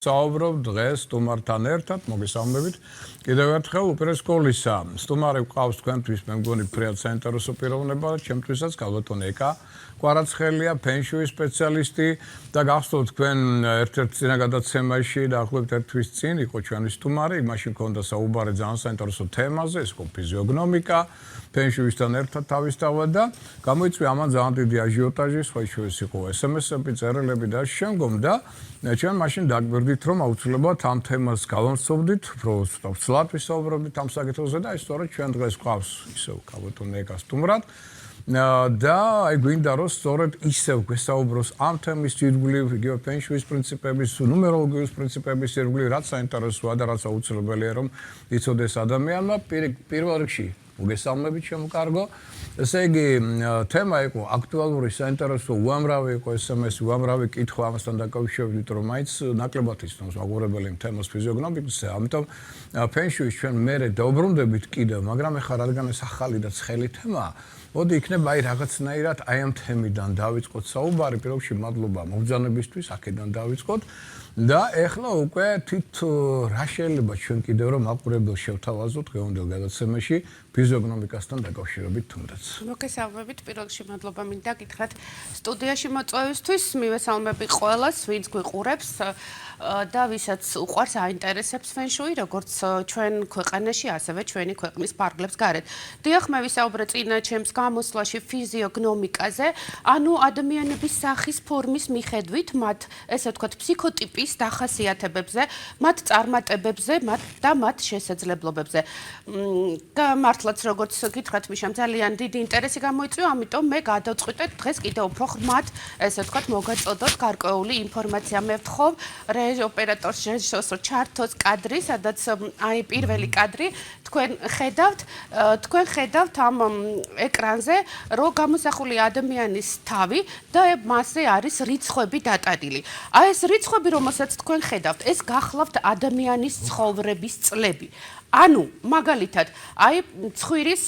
საუბრობ დღეს სტუმართან ერთად, მოგესალმებით. კიდევ ერთხელ უპირეს სკოლისა. სტუმარი გვყავს თქვენთვის, მე მგონი ფრიად საინტერესო პიროვნება, ჩემთვისაც გალბატონ ეკა კვარაცხელია, ფენშუის სპეციალისტი და გახსოვთ თქვენ ერთ-ერთ წინაგადაცემაში დაახლოებით ერთ თვის წინ იყო ჩვენი სტუმარი, იმაში მქონდა საუბარი ძალიან საინტერესო თემაზე, ეს იყო ფიზიოგნომიკა, ფენშუისთან ერთად თავისთავად და გამოიწვია ამან ძალიან დიდი აჟიოტაჟი, სხვა შორის იყო SMS-ები, წერილები და შემდგომ და ჩვენ მაშინ დაგვირდით, რომ აუცილებლად ამ თემას გავამცნობდით, უფრო ცუდად ვისაუბრობდით ამ საკითხზე და ის სწორედ ჩვენ დღეს გვყავს ისევ გალბატონ ეკა სტუმრად. და აი გვინდა რომ სწორედ ისევ გვესაუბროს ამ თემის ირგვლივ, იგივე ფენშუის პრინციპების, ნუმეროლოგიის პრინციპების ირგვლივ, რაც საინტერესოა და რაც აუცილებელია რომ იცოდეს ადამიანმა. პირველ რიგში მოგესალმებით ჩემო კარგო. ესე იგი, თემა იყო აქტუალური, საინტერესო, უამრავი იყო SMS-ი, უამრავი კითხვა ამასთან დაკავშირებით, რომ მაინც ნაკლებად ისწრებს მაყურებელი იმ თემას ფიზიოგნომიკაზე. ამიტომ ფენშუის ჩვენ მერე დაუბრუნდებით კიდევ, მაგრამ ეხლა რადგან ეს ახალი და ცხელი თემაა, მოდი იქნება აი რაღაცნაირად აი ამ თემიდან დავიწყოთ საუბარი. პირველ რიგში მადლობა მოგზაურობისთვის, აქედან დავიწყოთ. და ეხლა უკვე თვით რა შეიძლება ჩვენ კიდევ რომ მაყურებელს შევთავაზოთ დღევანდელ გადაცემაში ფიზიოგნომიკასთან დაკავშირებით თუნდაც. მოგესალმებით, პირველ რიგში მადლობა მინდა გითხრათ სტუდიაში მოწვევისთვის, მივესალმები ყველას, ვინც გვიყურებს და ვისაც უყვარს აინტერესებს ფენშუი, როგორც ჩვენ ქვეყანაში, ასევე ჩვენი ქვეყნის ფარგლებს გარეთ. დიახ, მე ვისაუბრე წინა ჩემს გამოსვლაში ფიზიოგნომიკაზე, ანუ ადამიანების სახის ფორმის მიხედვით, მათ ესე ვთქვათ, ფსიქოტიპის დახასიათებებზე, მათ წარმატებებზე, და მათ შესაძლებლობებზე. მართლაც როგორც გითხრათ, მიშამ ძალიან დიდი ინტერესი გამოიწვია, ამიტომ მე გადავწყვიტეთ დღეს კიდევ უფრო ხმად, ესე ვთქვათ, მოგაწოდოთ გარკვეული ინფორმაცია. მე ვთხოვ ოპერატორს შეშოს ჩართოს კადრი, სადაც აი პირველი კადრი თქვენ ხედავთ ამ ეკრანზე, რომ გამოსახული ადამიანის თავი და მასზე არის რიცხვები დატანილი. აი ეს რიცხვები, რომელსაც თქვენ ხედავთ, ეს გახლავთ ადამიანის ცხოვრების წლები. ანუ მაგალითად, აი ცხვირის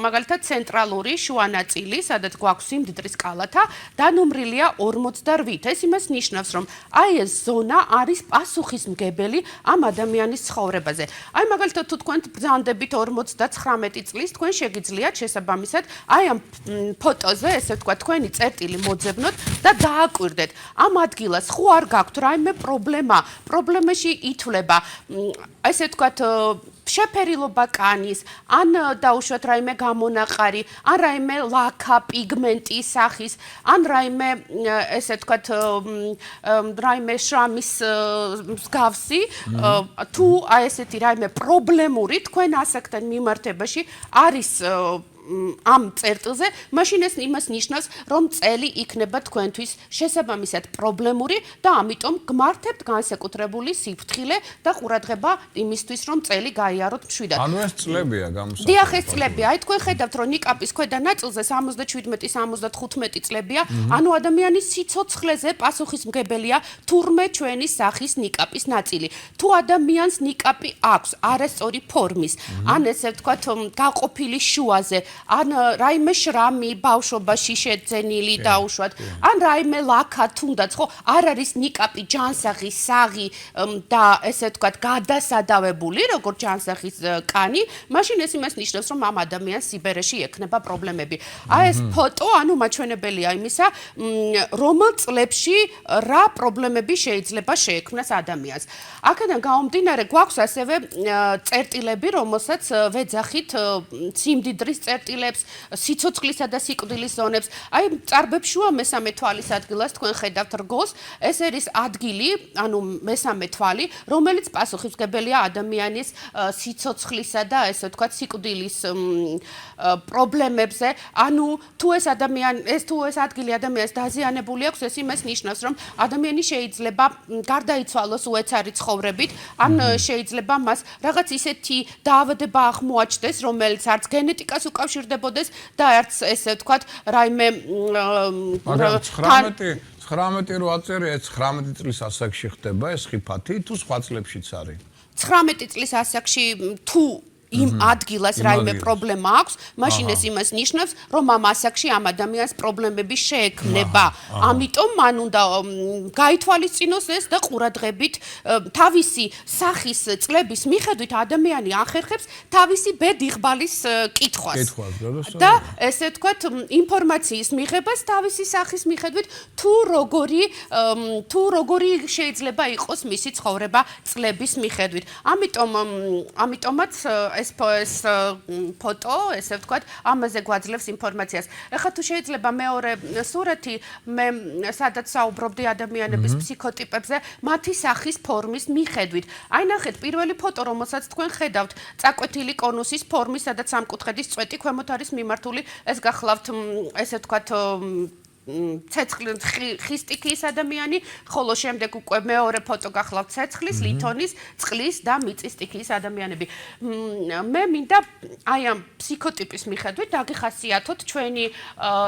მაგალითად ცენტრალური შუა ნაწილი, სადაც გვაქვს სიმდიდრის კალათა, დანომრილია 48. ეს იმას ნიშნავს, რომ აი ეს ზონა არის პასუხისმგებელი ამ ადამიანის ცხოვრებაზე. აი მაგალითად, თუ თქვენ ბრძანდებით 59 წლის, თქვენ შეგიძლიათ შესაბამისად აი ამ ფოტოზე, ესე ვთქვათ, თქვენი წერტილი მოძებნოთ და დააკვირდეთ. ამ ადგილას ხო არ გაქვთ რაიმე პრობლემაში ითვლება, ესე ვთქვათ, შეფერილობა კანის, ან დაუშვათ რაიმე გამონაყარი, ან რაიმე ლაქა, პიგმენტი სახის, ან რაიმე ესე ვთქვათ, რაიმე შრამის მსგავსი, თუ აი ესეთი რაიმე პრობლემური თქვენ ასაკთან მიმართებაში არის ამ წერტილზე, მაშინ ეს იმას ნიშნავს, რომ წელი იქნება თქვენთვის შესაბამისად პრობლემური და ამიტომ გმართებთ განსაკუთრებული სიფრთხილე და ყურადღება იმისთვის, რომ წელი გაიაროთ მშვიდად. ანუ ეს წლებია გამოსახული. დიახ, ეს წლებია. აი თქვენ ხედავთ, რომ ნიკაპის ქვედა ნაწილზე 77-75 წლებია, ანუ ადამიანის სიცოცხლეზე პასუხისმგებელია თურმე ჩვენი სახის ნიკაპის ნაწილი. თუ ადამიანს ნიკაპი აქვს არასწორი ფორმის, ან ესე ვთქვათ, გაყოფილი შუაზე, ან რაიმე შრამი ბავშვობაში შეძენილი დაუშვათ, ან რაიმე ლაქა თუნდაც, ხო, არ არის ნიკაპი ჯანსაღი, საღი და ესე ვთქვათ, გადასადავებული, როგორც ჯანსაღის კანი, მაშინ ეს იმას ნიშნავს, რომ ამ ადამიანს სიბერეში ექნება პრობლემები. აი ეს ფოტო, ანუ მაჩვენებელია იმისა, რომელ წლებში რა პრობლემები შეიძლება შეექმნას ადამიანს. აქედან გამომდინარე, გვაქვს ასევე წერტილები, რომელსაც ვეძახით სიმდიდრის წერტილებს, სიცოცხლისა და სიკვდილის ზონებს. აი წარბებს შუა მესამე თვალის ადგილას თქვენ ხედავთ რგოლს, ეს არის ადგილი, ანუ მესამე თვალი, რომელიც პასუხისმგებელია ადამიანის სიცოცხლისა და ესე ვთქვათ, სიკვდილის პრობლემებზე. ანუ თუ ეს ადგილი ადამიანს დაზიანებული აქვს, ეს იმას ნიშნავს, რომ ადამიანი შეიძლება გარდაიცვალოს უეცარი ცხოვრებით, ან შეიძლება მას რაღაც ისეთი დაავადება აღმოაჩნდეს, რომელიც არც გენეტიკას უკავშირდებოდეს და არც ესე ვთქვათ, რაიმე 19 რო აწერია, 19 წლის ასაკში ხდება ეს ხიფათი, თუ სხვა წლებშიც არის? 19 წლის ასაკში თუ იმ ადგილას რაიმე პრობლემა აქვს, მაშინ ეს იმას ნიშნავს, რომ ამ ასაკში ამ ადამიანს პრობლემები შეექმნება. ამიტომ მან უნდა გაითვალისწინოს ეს და ყურადღებით თავისი სახის წლების მიხედვით ადამიანი ახერხებს თავისი ბედიღბალის კითხვას. და ესე ვთქვათ, ინფორმაციის მიღებას თავისი სახის მიხედვით თუ როგორი შეიძლება იყოს მისი ცხოვრება წლების მიხედვით. ამიტომაც ეს ფოტო, ესე ვთქვათ, ამაზე გვაძლევს ინფორმაციას. ეხლა თუ შეიძლება მეორე სურათი, მე სადაც საუბრობდი ადამიანების ფსიქოტიპებზე, მათი სახის ფორმის მიხედვით. აი ნახეთ, პირველი ფოტო, რომელსაც თქვენ ხედავთ, წაკვეთილი კონუსის ფორმის, სადაც სამკუთხედის წვეტი ქვემოთ არის მიმართული, ეს გახლავთ, ესე ვთქვათ, ხის სტიქიის ადამიანი, ხოლო შემდეგ უკვე მეორე ფოტო გახლავთ ცეცხლის, ლითონის, წყლის და მიწის სტიქიის ადამიანები. მე მინდა აი ამ ფსიქოტიპის მიხედვით დაგიხასიათოთ ჩვენი,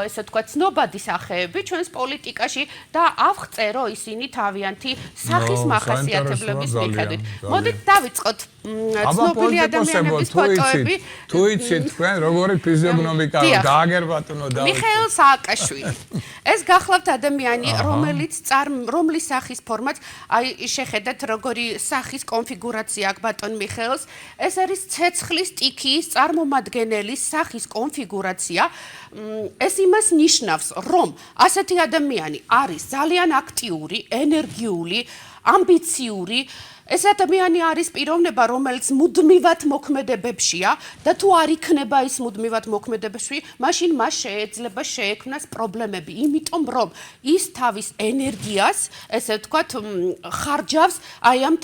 ესე ვთქვათ, ცნობადი სახეები ჩვენს პოლიტიკაში და ავღწერო ისინი თავიანთი სახის მახასიათებლების მიხედვით. მოდით დავიწყოთ ცნობილი ადამიანების ფოტოები. თუ იცით თქვენ როგორი ფიზიოგნომიკა დააგერ ბატონო და მიხეილ სააკაშვილი. ეს გახლავთ ადამიანი, რომლის სახის ფორმაც, აი შეხედათ როგორი სახის კონფიგურაცია აქვს ბატონ მიხეილს. ეს არის ცეცხლის სტიქიის წარმომადგენელი სახის კონფიგურაცია. ეს იმას ნიშნავს, რომ ასეთი ადამიანი არის ძალიან აქტიური, ენერგიული, ამბიციური. ეს ადამიანი არის პიროვნება, რომელიც მუდმივად მოქმედებებშია და თუ არ იქნება ის მუდმივად მოქმედებებში, მაშინ მას შეიძლება შეექმნას პრობლემები, იმიტომ რომ ის თავის ენერგიას, ესე ვთქვათ, ხარჯავს აი ამ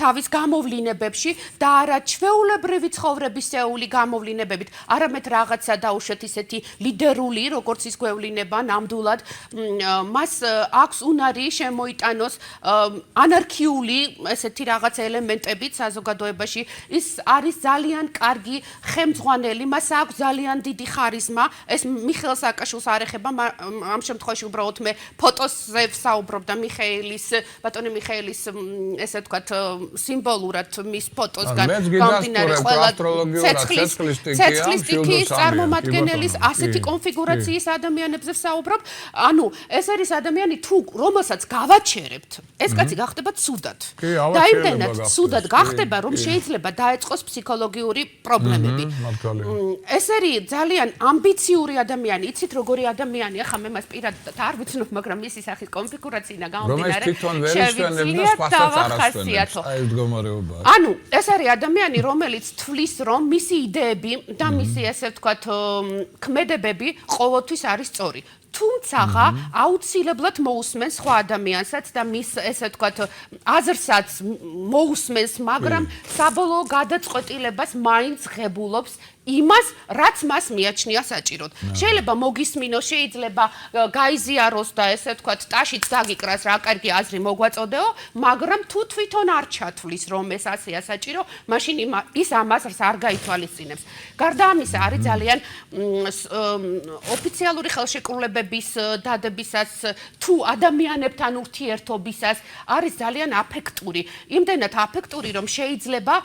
თავის გამოვლინებებში და არა ჩვეულებრივი ცხოვრებისეული გამოვლინებებით, არამედ რაღაცა დაუშვათ ისეთი ლიდერული, როგორც ის გვევლინება ნამდვილად, მას აქვს უნარი შემოიტანოს ანარქიული ესეთი რაღაც ელემენტებით საზოგადოებაში. ის არის ძალიან კარგი ხელმძღვანელი, მას აქვს ძალიან დიდი ხარიზმა. ეს მიხეილ სააკაშვილს არ ეხება, ამ შემთხვევაში უბრალოდ მე ფოტოზე ვსაუბრობდა ბატონი მიხეილის, ესე ვთქვათ, სიმბოლურად მის ფოტოსგან გამდინარე ყველა ცეცხლის სტიქიის წარმომადგენლის ასეთი კონფიგურაციის ადამიანებზე ვსაუბრობ. ანუ ეს არის ადამიანი, თუ რომელსაც გავაჩერებთ, ეს კაცი გახდება ცუდად. და იმდენად ცუდად გახდება, რომ შეიძლება დაეწყოს ფსიქოლოგიური პრობლემები. ეს არის ძალიან ამბიციური ადამიანი. იცით როგორი ადამიანია, ხა მე მას პირადად არ ვიცნობ, მაგრამ მისი სახის კონფიგურაციიდან გამომდინარე, ანუ ეს არის ადამიანი, რომელიც თვლის, რომ მისი იდეები და მისი, ესე ვთქვათ, ქმედებები ყოველთვის არის სწორი. თუმცა აუცილებლად მოусმენს სხვა ადამიანსაც და მის, ესე ვთქვათ, აზრსაც მოусმენს, მაგრამ საბოლოო გადაწყვეტილებას მაინც ღებულობს იმას, რაც მას მიაჩნია საჭიროდ. შეიძლება მოგისმინოს, შეიძლება გაიზიაროს და ესე ვთქვათ, ტაშიც გაგიკრას, რა კარგი აზრი მოგვაწოდეო, მაგრამ თუ თვითონ არ ჩათვლის, რომ ეს ასეა საჭირო, მაშინ ის ამ აზრს არ გაითვალისწინებს. გარდა ამისა, არის ძალიან ოფიციალური ხელშეკრულებების დადებისას, თუ ადამიანებთან ურთიერთობისას, არის ძალიან აფექტური. იმდენად აფექტური, რომ შეიძლება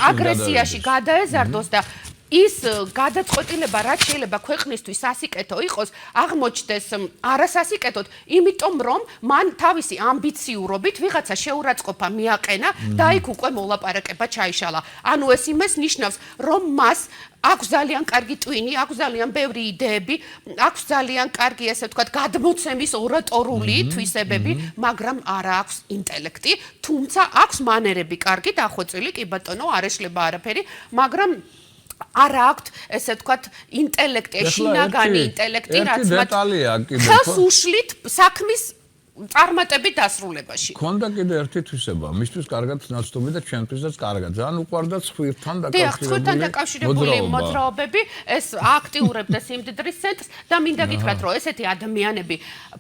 აგრესიაში გადაეზარდოს და ის გადაწყვეტილება, რაც შეიძლება ქვეყნისთვის სასიკეთო იყოს, აღმოჩნდეს არასასიკეთოდ, იმიტომ რომ მან თავისი ამბიციურობით ვიღაცა შეურაცხყოფა მიაყენა და იქ უკვე მოლაპარაკება ჩაიშალა. ანუ ეს იმას ნიშნავს, რომ მას აქვს ძალიან კარგი ტვინი, აქვს ძალიან ბევრი იდეები, აქვს ძალიან კარგი, ესე ვთქვათ, გადმოცემის ორატორული თვისებები, მაგრამ არა აქვს ინტელექტი, თუმცა აქვს მანერები კარგი, დახვეწილი, კი ბატონო, არ ეშლება არაფერი, მაგრამ არა აქვთ, ესე ვთქვათ, ინტელექტი, შინაგანი ინტელექტი, რაც მათ ხელს უშლით საქმის წარმატებით დასრულებაში. ქონდა კიდე ერთი თვისება, მისთვის კარგად ნაცნობი და ჩვენთვისაც კარგად. ძალიან უყვარდა ცხვირთან დაკავშირებული მოძრაობები, ეს აქტიურებდა სიმდიდრის ცენტრს და მინდა გითხრათ, რომ ესეთი ადამიანები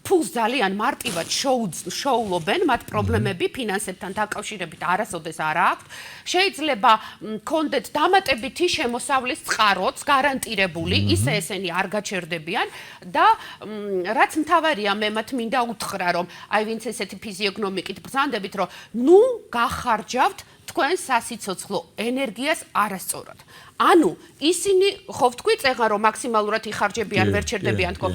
ფულს ძალიან მარტივად შოულობენ, მათ პრობლემები ფინანსებთან დაკავშირებით არასოდეს არ აქვთ. შეიძლება კონდეთ დამატებითი შემოსავლის წყაროც გარანტირებული, ისე ესენი არ გაჩერდებიან და რაც მთავარია, მე მათ მინდა უთხრა, რომ აი ვინც ესეთი ფიზიოგნომიკით ბრძანდებით, რომ ნუ გახარჯავთ თქვენ სასიცოცხლო ენერგიას არასწორად. ანუ ისინი ხო ვთქვით ეხლა რომ მაქსიმალურად იხარჯებიან, ვერ ჩერდებიან თქო.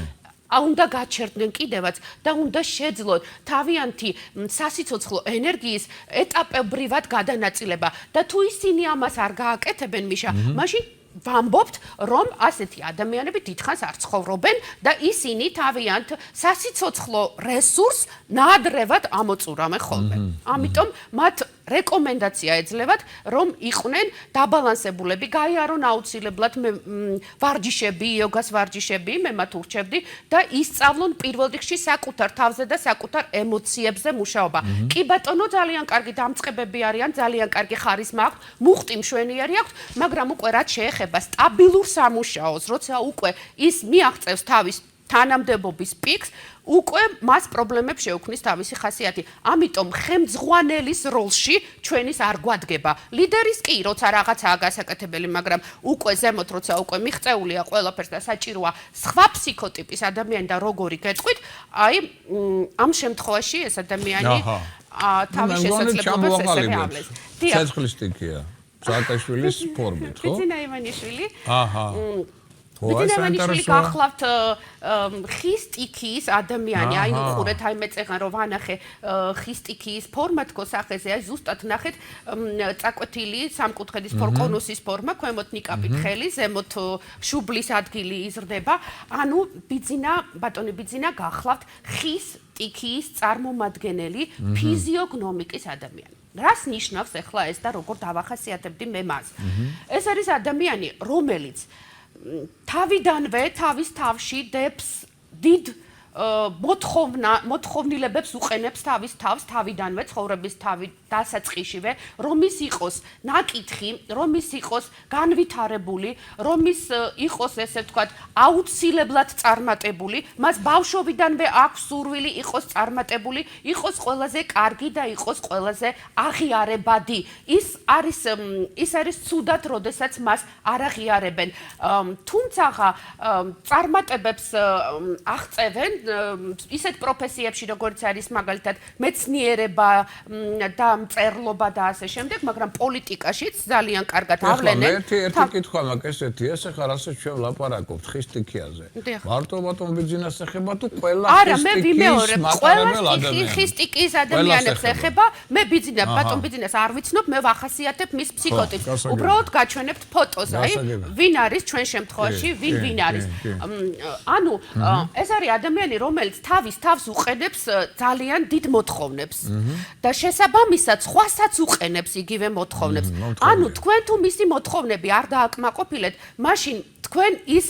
უნდა გაჩერდნენ კიდევაც და უნდა შეძლოთ თავიანთი სასიცოცხლო ენერგიის ეტაპებრივად გადანაწილება და თუ ისინი ამას არ გააკეთებენ მიშა, მაშინ ვამბობთ, რომ ასეთი ადამიანები დიდხანს არ ცხოვრობენ და ისინი თავიანთ სასიცოცხლო რესურსს ნაადრევად ამოწურავენ ხოლმე. ამიტომ მათ რეკომენდაცია ეძლევათ, რომ იყვნენ დაბალანსებულები, გაიარონ აუცილებლად ვარჯიშები, იოგას ვარჯიშები, მე მათ ურჩევდი და ისწავლონ პირველ რიგში საკუთარ თავზე და საკუთარ ემოციებზე მუშაობა. კი ბატონო, ძალიან კარგი დამწყებები არიან, ძალიან კარგი ხარისმა აქვთ, მუხტი მშვენიერი აქვთ, მაგრამ უკვე რაც შეეხება სტაბილურ სამუშაოს, როცა უკვე ის მიაღწევს თავის თანამდებობის პიკს, უკვე მას პრობლემებს შეუქმნის თავისი ხასიათი. ამიტომ ხელმძღვანელის როლში ჩვენის არ გვადგება. ლიდერის კი, როცა რაღაცაა გასაკეთებელი, მაგრამ უკვე ზემოთ, როცა უკვე მიღწეულია ყველაფერს და საჭიროა სხვა ფსიქოტიპის ადამიანი და როგორი გეტყვით, აი ამ შემთხვევაში ეს ადამიანი თავის შესაძლებლობებს ესევე ავლეს. ცეცხლის სტიქია. სააკაშვილის ფორმით, ხო? ბიძინა ივანიშვილი. საინტერესოა. გახლავთ ხის სტიქიის ადამიანი, აი უყურეთ, აი მე წეგან რომ ვანახე ხის სტიქიის ფორმა თქო სახეზე, აი ზუსტად ნახეთ წაკვეთილი სამკუთხედის კონუსის ფორმა, ქვემოთ ნიკაპით ხელი, ზემოთ შუბლის ადგილი იზრდება. ანუ ბატონი ბიძინა გახლავთ ხის სტიქიის წარმომადგენელი ფიზიოგნომიკის ადამიანი. რას ნიშნავს ახლა ეს და როგორ დავახასიათებდი მე მას? ეს არის ადამიანი, რომელიც თავიდანვე თავის თავში დებს დიდ მოთხოვნილებებს უყენებს თავის თავს თავიდანვე ცხოვრების დასაწყისშივე, რომ ის იყოს ნაკითხი, რომ ის იყოს განვითარებული, რომ ის იყოს ესე ვთქვათ აუცილებლად წარმატებული, მას ბავშვობიდანვე აქვს სურვილი იყოს წარმატებული, იყოს ყველაზე კარგი და იყოს ყველაზე აღიარებადი. ის არის ცუდად, როდესაც მას არ აღიარებენ. თუმცა წარმატებებს აღწევენ ისეთ პროფესიებში, როგორც არის მაგალითად მეცნიერება და მწერლობა და ასე შემდეგ, მაგრამ პოლიტიკაშიც ძალიან კარგად ავლენენ. ერთი კითხვა მაქვს ესეთი, ეს ახლა რასაც ჩვენ ვლაპარაკობთ ხის სტიქიაზე. მარტო ბატონ ბიძინას ეხება თუ ყველა ხის სტიქიის ადამიანებს ეხება? მე ბატონ ბიძინას არ ვიცნობ, მე ვახასიათებ მის ფსიქოტიპს. უბრალოდ გაჩვენებთ ფოტოს, აი, ვინ არის ჩვენ შემთხვევაში, ვინ არის. ანუ ეს არის ადამიანი, რომელიც თავის თავს უყენებს ძალიან დიდ მოთხოვნებს და შესაბამისად სხვასაც უყენებს იგივე მოთხოვნებს. ანუ თქვენ თუ მისი მოთხოვნები არ დააკმაყოფილეთ, მაშინ თქვენ ის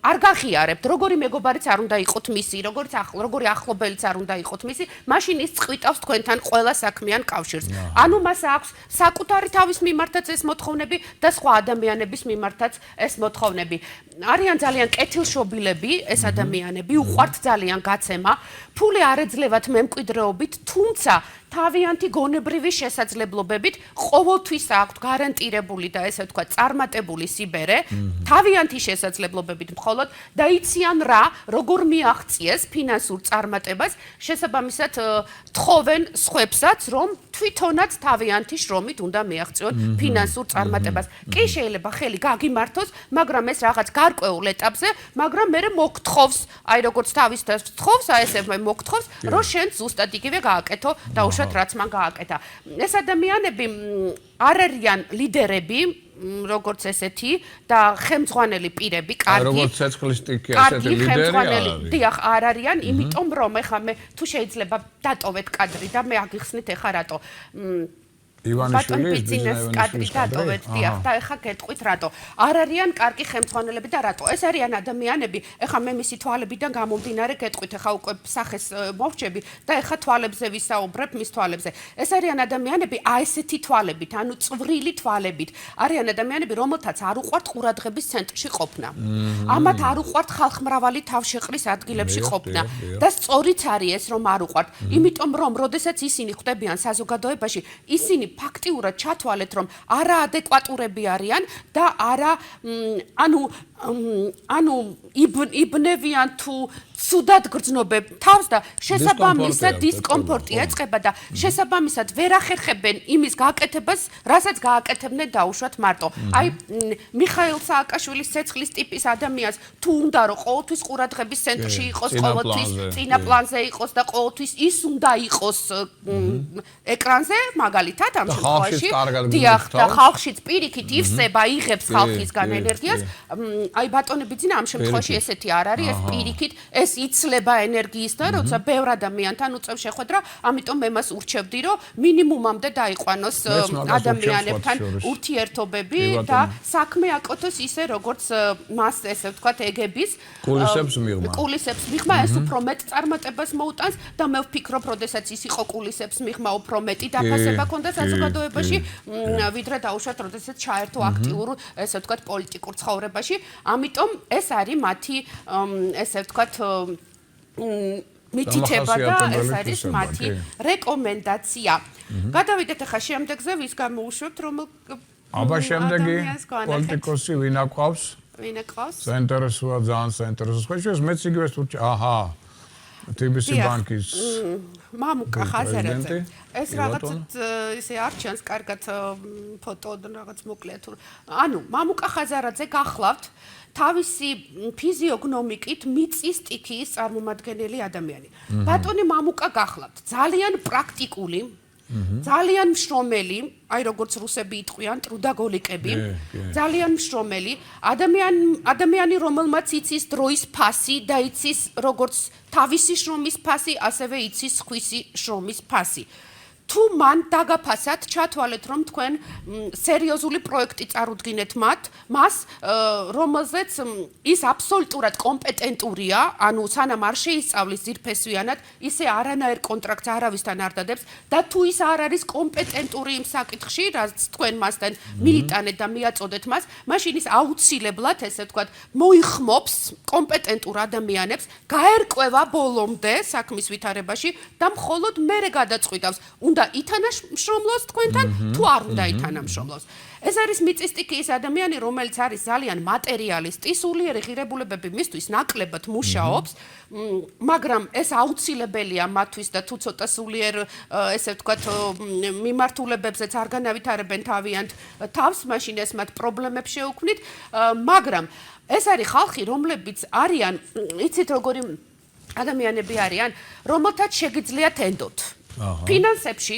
არ გაღიარებთ, როგორი მეგობარიც არ უნდა იყოთ მისი, როგორი ახლობელიც არ უნდა იყოთ მისი, მაშინ ის წყვიტავს თქვენთან ყველა საქმიან კავშირს. ანუ მას აქვს საკუთარი თავის მიმართაც ეს მოთხოვნები და სხვა ადამიანების მიმართაც ეს მოთხოვნები. არიან ძალიან კეთილშობილები ეს ადამიანები, უყვართ ძალიან გაცემა, ფული არ ეძლევათ მემკვიდრეობით, თუმცა თავიანთი გონებრივი შესაძლებლობებით ყოველთვის აქვთ გარანტირებული და ესე ვთქვათ წარმატებული სიბერე, თავიანთი შესაძლებლობებით მხოლოდ და იციან რა, როგორ მიაღწიეს ფინანსურ წარმატებას, შესაბამისად თხოვენ სხვებსაც, რომ თვითონაც თავიანთი შრომით უნდა მიაღწიონ ფინანსურ წარმატებას. კი შეიძლება ხელი გაგიმართოს, მაგრამ ეს რაღაც გარკვეულ ეტაპზე, მაგრამ მე მოგთხოვს, აი როგორც თავის თავს თხოვს, აი ესე მოგთხოვს, რომ შენ ზუსტად იგივე გააკეთო დაუშვათ რაც მან გააკეთა. ეს ადამიანები არ არიან ლიდერები, როგორც ესეთი და ხელმძღვანელი პირები, კარგი. როგორც ცეცხლის სტიქი ასეთი ლიდერი არის. დიახ, არ არიან, იმიტომ რომ ეხლა მე თუ შეიძლება დატოვეთ კადრი და მე აგიხსნით ეხლა რატო. ივანიშვილის ბიძინას კადრი დატოვეთ, დიახ, და ეხლა გეტყვით რატო. არ არიან კარგი ხელმძღვანელები და რატო. ეს არიან ადამიანები, ეხლა მე მისი თვალებიდან გამომდინარე გეტყვით, ეხლა უკვე სახეს მოვჭები და ეხლა თვალებზე ვისაუბრებ, მის თვალებზე. ეს არიან ადამიანები ესეთი თვალებით, ანუ წვრილი თვალებით. არიან ადამიანები, რომელთაც არ უყვართ ყურადღების ცენტრში ყოფნა. ამათ არ უყვართ ხალხმრავალი თავშეყრის ადგილებში ყოფნა. და სწორიც არის ეს, რომ არ უყვართ, იმიტომ რომ როდესაც ისინი ხვდებიან საზოგადოებაში, ისინი ფაქტიურად ჩათვალეთ, რომ არაადეკვატურები არიან და ანუ ანუ იბნევიან თუ ცუდად გრძნობებ თავს და შესაბამისად დისკომფორტი ეწყება და შესაბამისად ვერ ახერხებენ იმის გააკეთებას, რასაც გააკეთებდნენ დაუშვათ მარტო. აი მიხაილ სააკაშვილის ცეცხლის ტიპის ადამიანს თუ უნდა რომ ყოველთვის ყურადღების ცენტრში იყოს, ყოველთვის წინა პლანზე იყოს და ყოველთვის ის უნდა იყოს ეკრანზე, მაგალითად ამ შემთხვევაში დიახ და ხალხშიც პირიქით ივსება, იღებს ხალხისგან ენერგიას. აი ბატონი ბიძინა ამ შემთხვევაში ესეთი არ არის, ეს პირიქით ეს იცლება ენერგიისთან, როცა ბევრ ადამიანთან უწევს შეხვედრა, ამიტომ მე მას ურჩევდი, რომ მინიმუმამდე დაიყვანოს ადამიანებთან ურთიერთობები და საქმე აკეთოს ისე, როგორც მას ესე ვთქვათ, ეგების კულისებს მიღმა, ეს უფრო მეტ წარმატებას მოუტანს და მე ვფიქრობ, როდესაც ის იყო კულისებს მიღმა, უფრო მეტი დაფასება ჰქონდა საზოგადოებაში, ვიდრე დაუშვათ, როდესაც ჩაერთო აქტიურ, ესე ვთქვათ, პოლიტიკურ ცხოვრებაში. ამიტომ ეს არის მათი ესე ვთქვათ მითითება და ეს არის მათი რეკომენდაცია. გადავიდეთ ახლა შემდეგზე, ვის გამოუშვებთ, რომელ აბა შემდეგი პოლიტიკოსი ვინ აკავს? ვინ აკავს? საინტერესოა, ძალიან საინტერესო. ხოჭეს მეც იგივეს თურჩა. აჰა. TBC ბანკის მამუკა ხაზარაძე. ეს რაღაცა ისე არ ჩანს კარგად ფოტო და რაღაც მოკლედ. ანუ მამუკა ხაზარაძე გახლავთ თავისი ფიზიოგნომიკით მიწის სტიქიის წარმომადგენელი ადამიანი. ბატონი მამუკა გახლავთ ძალიან პრაქტიკული, ძალიან მშრომელი, აი როგორც რუსები იტყვიან, ტრუდაგოლიკები, ძალიან მშრომელი, ადამიანი, რომელმაც იცის დროის ფასი და იცის როგორც თავისი შრომის ფასი, ასევე იცის სხვისი შრომის ფასი. თუ მან დაგაფასათ, ჩათვალეთ, რომ თქვენ სერიოზული პროექტი წარუდგინეთ მას, რომელზეც ის აბსოლუტურად კომპეტენტურია, ანუ სანამ არ შეისწავლის ძირფესვიანად, ისე არანაირ კონტრაქტს არავისთან არ დადებს და თუ ის არ არის კომპეტენტური იმ საკითხში, რაც თქვენ მასთან მიიტანეთ და მიაწოდეთ მას, მაშინ ის აუცილებლად, ესე ვთქვათ, მოიხმობს კომპეტენტურ ადამიანებს, გაერკვევა ბოლომდე საქმის ვითარებაში და მხოლოდ მერე გადაწყვიტავს, უნდა ითანამშრომლოს თქვენთან თუ არ უნდა ითანამშრომლოს. ეს არის მიწის სტიქიის ადამიანი, რომელიც არის ძალიან მატერიალისტი, სულიერი ღირებულებები მისთვის ნაკლებად მუშაობს, მაგრამ ეს აუცილებელია მათთვის და თუ ცოტა სულიერ ესე ვთქვათ მიმართულებებზეც არ განავითარებენ თავიანთ თავს, მაშინ ეს მათ პრობლემებს შეუქმნით, მაგრამ ეს არის ხალხი, რომლებიც არიან, იცით როგორი ადამიანები არიან, რომელთაც შეგიძლიათ ენდოთ ფინანსებში,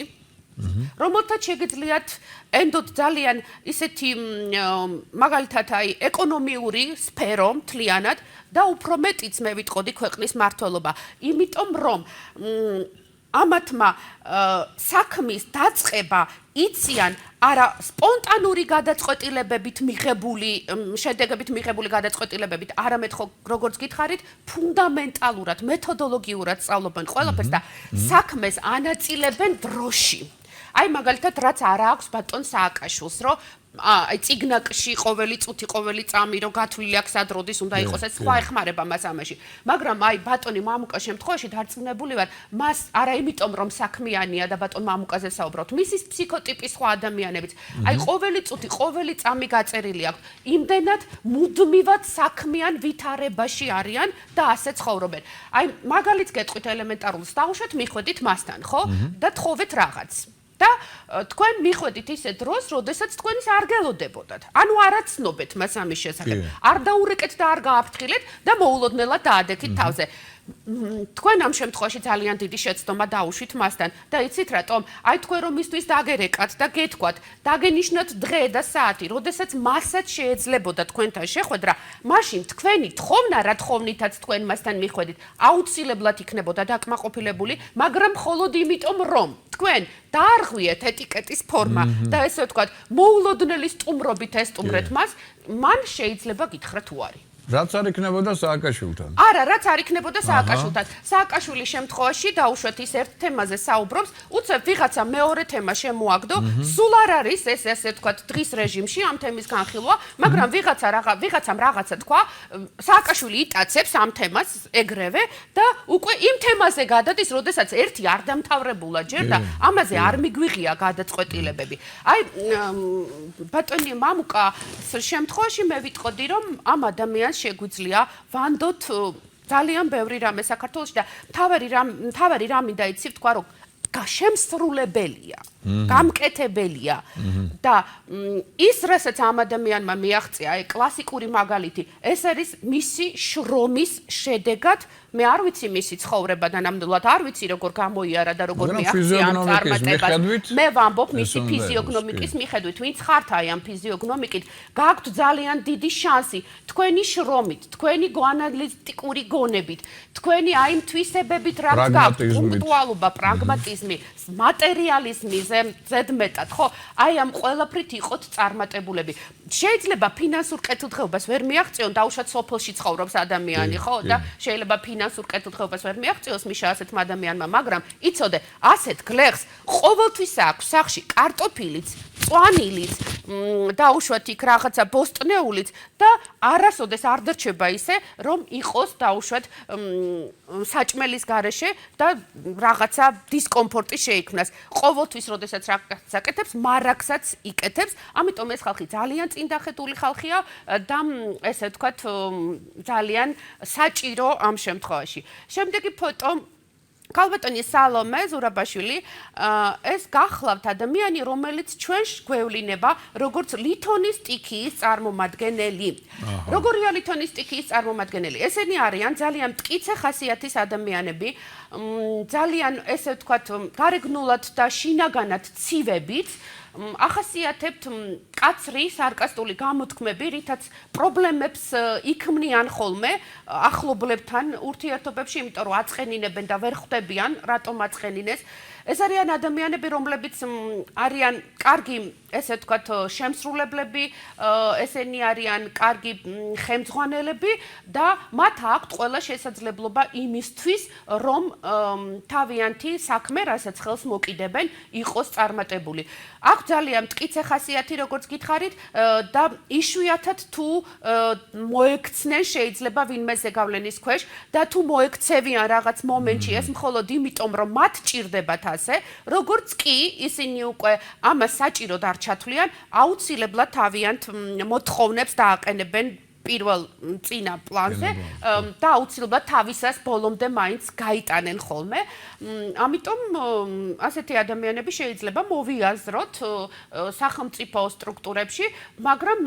რომელთაც შეგიძლიათ ენდოთ ძალიან ისეთი მაგალითად აი ეკონომიური სფერო მთლიანად და უფრო მეტიც მე ვიტყოდი ქვეყნის მართლობა, იმიტომ რომ ამათმა საქმის დაწყება იციან არა სპონტანური გადაწყვეტილებებით მიღებული შედეგებით მიღებული გადაწყვეტილებებით, არამედ ხო როგორც გითხარით, ფუნდამენტალურად, მეთოდოლოგიურად სწავლობენ ყველაფერს და საქმეს ანაწილებენ დროში. აი მაგალითად რაც არ აქვს ბატონ სააკაშვილს, რომ აი ციგნაკში ყოველი წუთი, ყოველი წამი რომ გათვლილი აქვს ადროდის უნდა იყოს, ეს სხვა ეხმარება მას ამაში. მაგრამ აი ბატონი მამუკა შემთხვევაში დარწმუნებული ვარ, მას არა იმიტომ რომ საქმიანია და ბატონ მამუკაზე საუბრობთ, მისის ფსიქოტიპის სხვა ადამიანებიც. აი ყოველი წუთი, ყოველი წამი გაწერილი აქვს. იმდენად მუდმივად საქმიან ვითარებაში არიან და ასე ცხოვრობენ. აი მაგალითს გეტყვით ელემენტარულს, დაუშვათ მიხვედით მასთან, ხო? და თხოვეთ რაღაც. და თქვენ მიხვედით ისე დროს, როდესაც თქვენ ის არ გელოდებოდათ. ანუ არაცნობეთ მას ამის შესახებ. არ დაურეკეთ და არ გააფრთხილეთ და მოულოდნელად დაადექით თავზე. თქვენ ამ შემთხვევაში ძალიან დიდი შეცდომა დაუშვით მასთან და იცით რატომ? აი თქვენ რომ მისთვის დაგერეკათ და გეთქვათ, დაგენიშნოთ დღე და საათი, როდესაც მასაც შეეძლებოდა თქვენთან შეხვედრა, მაშინ თქვენი თხოვნა, რა თხოვნითაც თქვენ მასთან მიხვედით, აუცილებლად იქნებოდა დაკმაყოფილებული, მაგრამ მხოლოდ იმიტომ რომ თქვენ დაარღვიეთ ეტიკეტის ფორმა და ესე ვთქვათ, მოულოდნელი სტუმრობით ესტუმრეთ მას, მან შეიძლება გითხრათ უარი. რაც არ იქნებოდა სააკაშვილთან. არა, რაც არ იქნებოდა სააკაშვილთან. სააკაშვილის შემთხვევაში დაუშვათ ის ერთ თემაზე საუბრობს, უცებ ვიღაცა მეორე თემა შემოაგდო, სულ არ არის ეს ესე ვთქვათ დღის რეჟიმში ამ თემის განხილვა, მაგრამ ვიღაცამ რაღაცა თქვა, სააკაშვილი იტაცებს ამ თემას ეგრევე და უკვე იმ თემაზე გადადის, როდესაც ერთი არ დამთავრებულა ჯერ და ამაზე არ მიგვიღია გადაწყვეტილებები. აი ბატონი მამუკა შემთხვევაში მე ვიტყოდი რომ ამ ადამიანს შეგვიძლია ვანდოთ ძალიან ბევრი რამე საქართველოში და თავარი რამე დაიცი ვთქვა რომ გაშემსრულებელია, გამკეთებელია და ის რასაც ამ ადამიანმა მიაღწია, აი კლასიკური მაგალითი, ეს არის მისი შრომის შედეგად მე არ ვიცი მისი ცხოვრება და ნამდვილად არ ვიცი როგორ გამოიარა და როგორ მიაღწია ამ წარმატებას. მე ვამბობ მისი ფიზიოგნომიკის მიხედვით, ვინც ხართ აი ამ ფიზიოგნომიკით, გაქვთ ძალიან დიდი შანსი თქვენი შრომით, თქვენი ანალიტიკური გონებით, თქვენი აი იმ თვისებებით რაც გაქვთ, პუნქტუალობა, პრაგმატიზმი, მატერიალიზმი ზედმეტად, ხო? აი ამ ყველაფრით იყოთ წარმატებულები. შეიძლება ფინანსურ კეთილდღეობას ვერ მიაღწიონ, დაუშვათ სოფელში ცხოვრობს ადამიანი, ხო? და შეიძლება ფინანსურ კეთილდღეობას ვერ მიაღწიოს მიშა ასეთმა ადამიანმა, მაგრამ იცოდე, ასეთ გლეხს ყოველთვის აქვს სახში კარტოფილიც, წვანილიც, დაუშვათ იქ რაღაცა ბოსტნეულიც და არასოდეს არ დარჩება ისე, რომ იყოს დაუშვათ საჭმელის გარეშე და რაღაცა დისკომფორტი შეიქმნას. ყოველთვის, როდესაც რაღაცას აკეთებს, მარაგსაც იკეთებს, ამიტომ ეს ხალხი ძალიან წინდახედული ხალხია და ესე ვთქვათ ძალიან საჭირო ამ შემთხვევაში. შემდეგი ფოტო ქალბატონი სალომე ზურაბაშვილი ეს გახლავთ ადამიანი რომელიც ჩვენს გვევლინება როგორც ლითონის სტიქიის წარმომადგენელი. როგორია ლითონის სტიქიის წარმომადგენელი? ესენი არიან ძალიან მტკიცე ხასიათის ადამიანები, ძალიან ესე ვთქვათ გარეგნულად და შინაგანად ცივებით ახასიათებთ კაცრი სარკასტული გამოთქმები, რითაც პრობლემებს იქმნიან ხოლმე ახლობლებთან ურთიერთობებში, იმიტომ რომ აწყენინებენ და ვერ ხვდებიან, რატომ აწყენინეს. ეს არიან ადამიანები, რომლებიც არიან კარგი, ესე ვთქვათ, შემსრულებლები, ესენი არიან კარგი ხელმძღვანელები და მათ აქვთ ყველა შესაძლებლობა იმისთვის, რომ თავიანთი საქმე, რასაც ხელს მოკიდებენ, იყოს წარმატებული. აქვს ძალიან მტკიცე ხასიათი, როგორც გითხარით, და იშვიათად თუ მოექცნენ შეიძლება ვინმე ზეგავლენის ქვეშ და თუ მოექცევიან რაღაც მომენტში, ეს მხოლოდ იმიტომ, რომ მათ ჭირდებათ ასე, როგორც კი ისინი უკვე ამას საჭიროდ არ ჩათვლიან, აუცილებლად თავიანთ მოთხოვნებს დააყენებენ პირველ წინა პლანზე და აუცილებლად თავისას ბოლომდე მაინც გაიტანენ ხოლმე. ამიტომ ასეთი ადამიანები შეიძლება მოვიაზროთ სახელმწიფო სტრუქტურებში, მაგრამ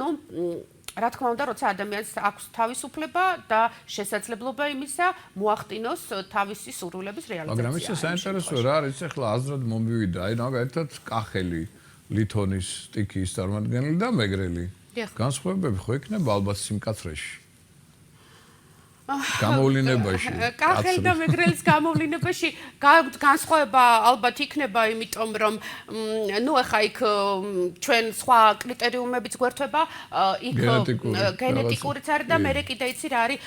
რა თქმა უნდა, როცა ადამიანს აქვს თავისუფლება და შესაძლებლობა იმისა, მოახდინოს თავისი სურვილების რეალიზაცია. მაგრამ ისე საინტერესო რა არის, ახლა აზრად მომივიდა, აი მაგალითად კახელი, ლითონის სტიქიის წარმომადგენელი და მეგრელი. განსხვავებები ხო იქნება ალბათ სიმკაცრეში? გამოვლინებაში. კახელი და მეგრელის გამოვლინებაში განსხვავება ალბათ იქნება, იმიტომ რომ ახლა იქ ჩვენ სხვა კრიტერიუმებიც გვერდება, იქ გენეტიკურიც არის და მე კიდე იცი რა არის,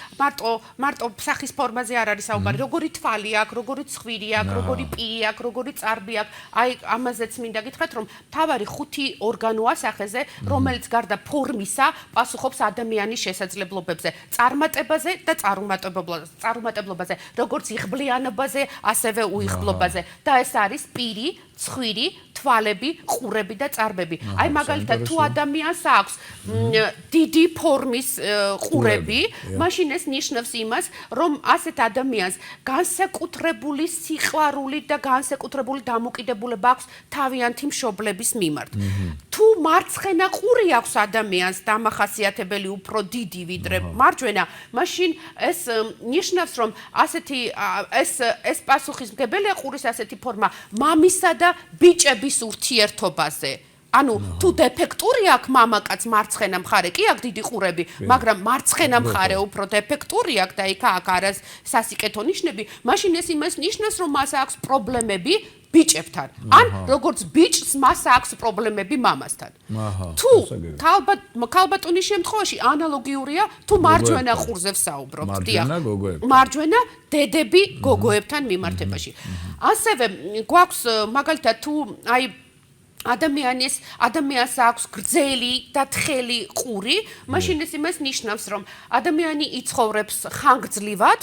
მარტო სახის ფორმაზე არ არის საუბარი, როგორი თვალი აქვს, როგორი ცხვირი აქვს, როგორი პირი აქვს, როგორი წარბი აქვს. აი ამაზეც მინდა გითხრათ, რომ თავარი 5 ორგანოა სახეზე, რომელიც გარდა ფორმისა პასუხობს ადამიანის შესაძლებლობებზე, წარმატებაზე და წარუმატებლობაზე, როგორც იღბლიანობაზე, ასევე უიღბლობაზე. და ეს არის პირი, ცხვირი, თვალები, ყურები და წარბები. აი მაგალითად თუ ადამიანს აქვს დიდი ფორმის ყურები, მაშინ ეს ნიშნავს იმას, რომ ასეთ ადამიანს განსაკუთრებული სიყვარული და განსაკუთრებული დამოკიდებულება აქვს თავიანთი მშობლების მიმართ. თუ მარცხენა ყური აქვს ადამიანს დამახასიათებელი უფრო დიდი ვიდრე მარჯვენა, მაშინ ეს ნიშნავს, რომ ასეთი ეს პასუხისმგებელია ყურის ასეთი ფორმა მამისა და ბიჭების ურთიერთობაზე. ანუ თუ დეფექტური აქვს მამაკაც მარცხენა მხარე კი აქვს დიდი ყურები, მაგრამ მარცხენა მხარე უფრო დეფექტური აქვს და იქ აქვს არას სასიკეთო ნიშნები, მაშინ ეს იმას ნიშნავს, რომ მას აქვს პრობლემები ბიჭებთან. ან როგორც ბიჭს მას აქვს პრობლემები მამასთან. თუ ქალბატონის შემთხვევაში ანალოგიურია, თუ მარჯვენა ყურზე ვსაუბრობთ, დიახ. მარჯვენა დედები გოგოებთან მიმართებაში. ასევე გვაქვს მაგალითად თუ აი ადამიანს აქვს გრძელი და თხელი ყური, მაშინ ეს იმას ნიშნავს, რომ ადამიანი იცხოვრებს ხანგრძლივად,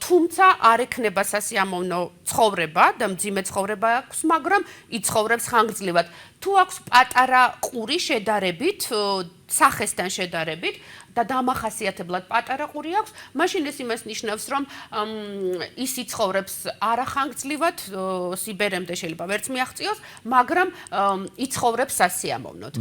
თუმცა არ ექნება სასიამოვნო ცხოვრება და მძიმე ცხოვრება აქვს, მაგრამ იცხოვრებს ხანგრძლივად. თუ აქვს პატარა ყური შედარებით, სახესთან შედარებით და დამახასიათებლად პატარა ყური აქვს, მაშინ ეს იმას ნიშნავს, რომ ის იცხოვრებს არახანგრძლივად, სიბერემდე შეიძლება ვერც მიაღწიოს, მაგრამ იცხოვრებს სასიამოვნოდ.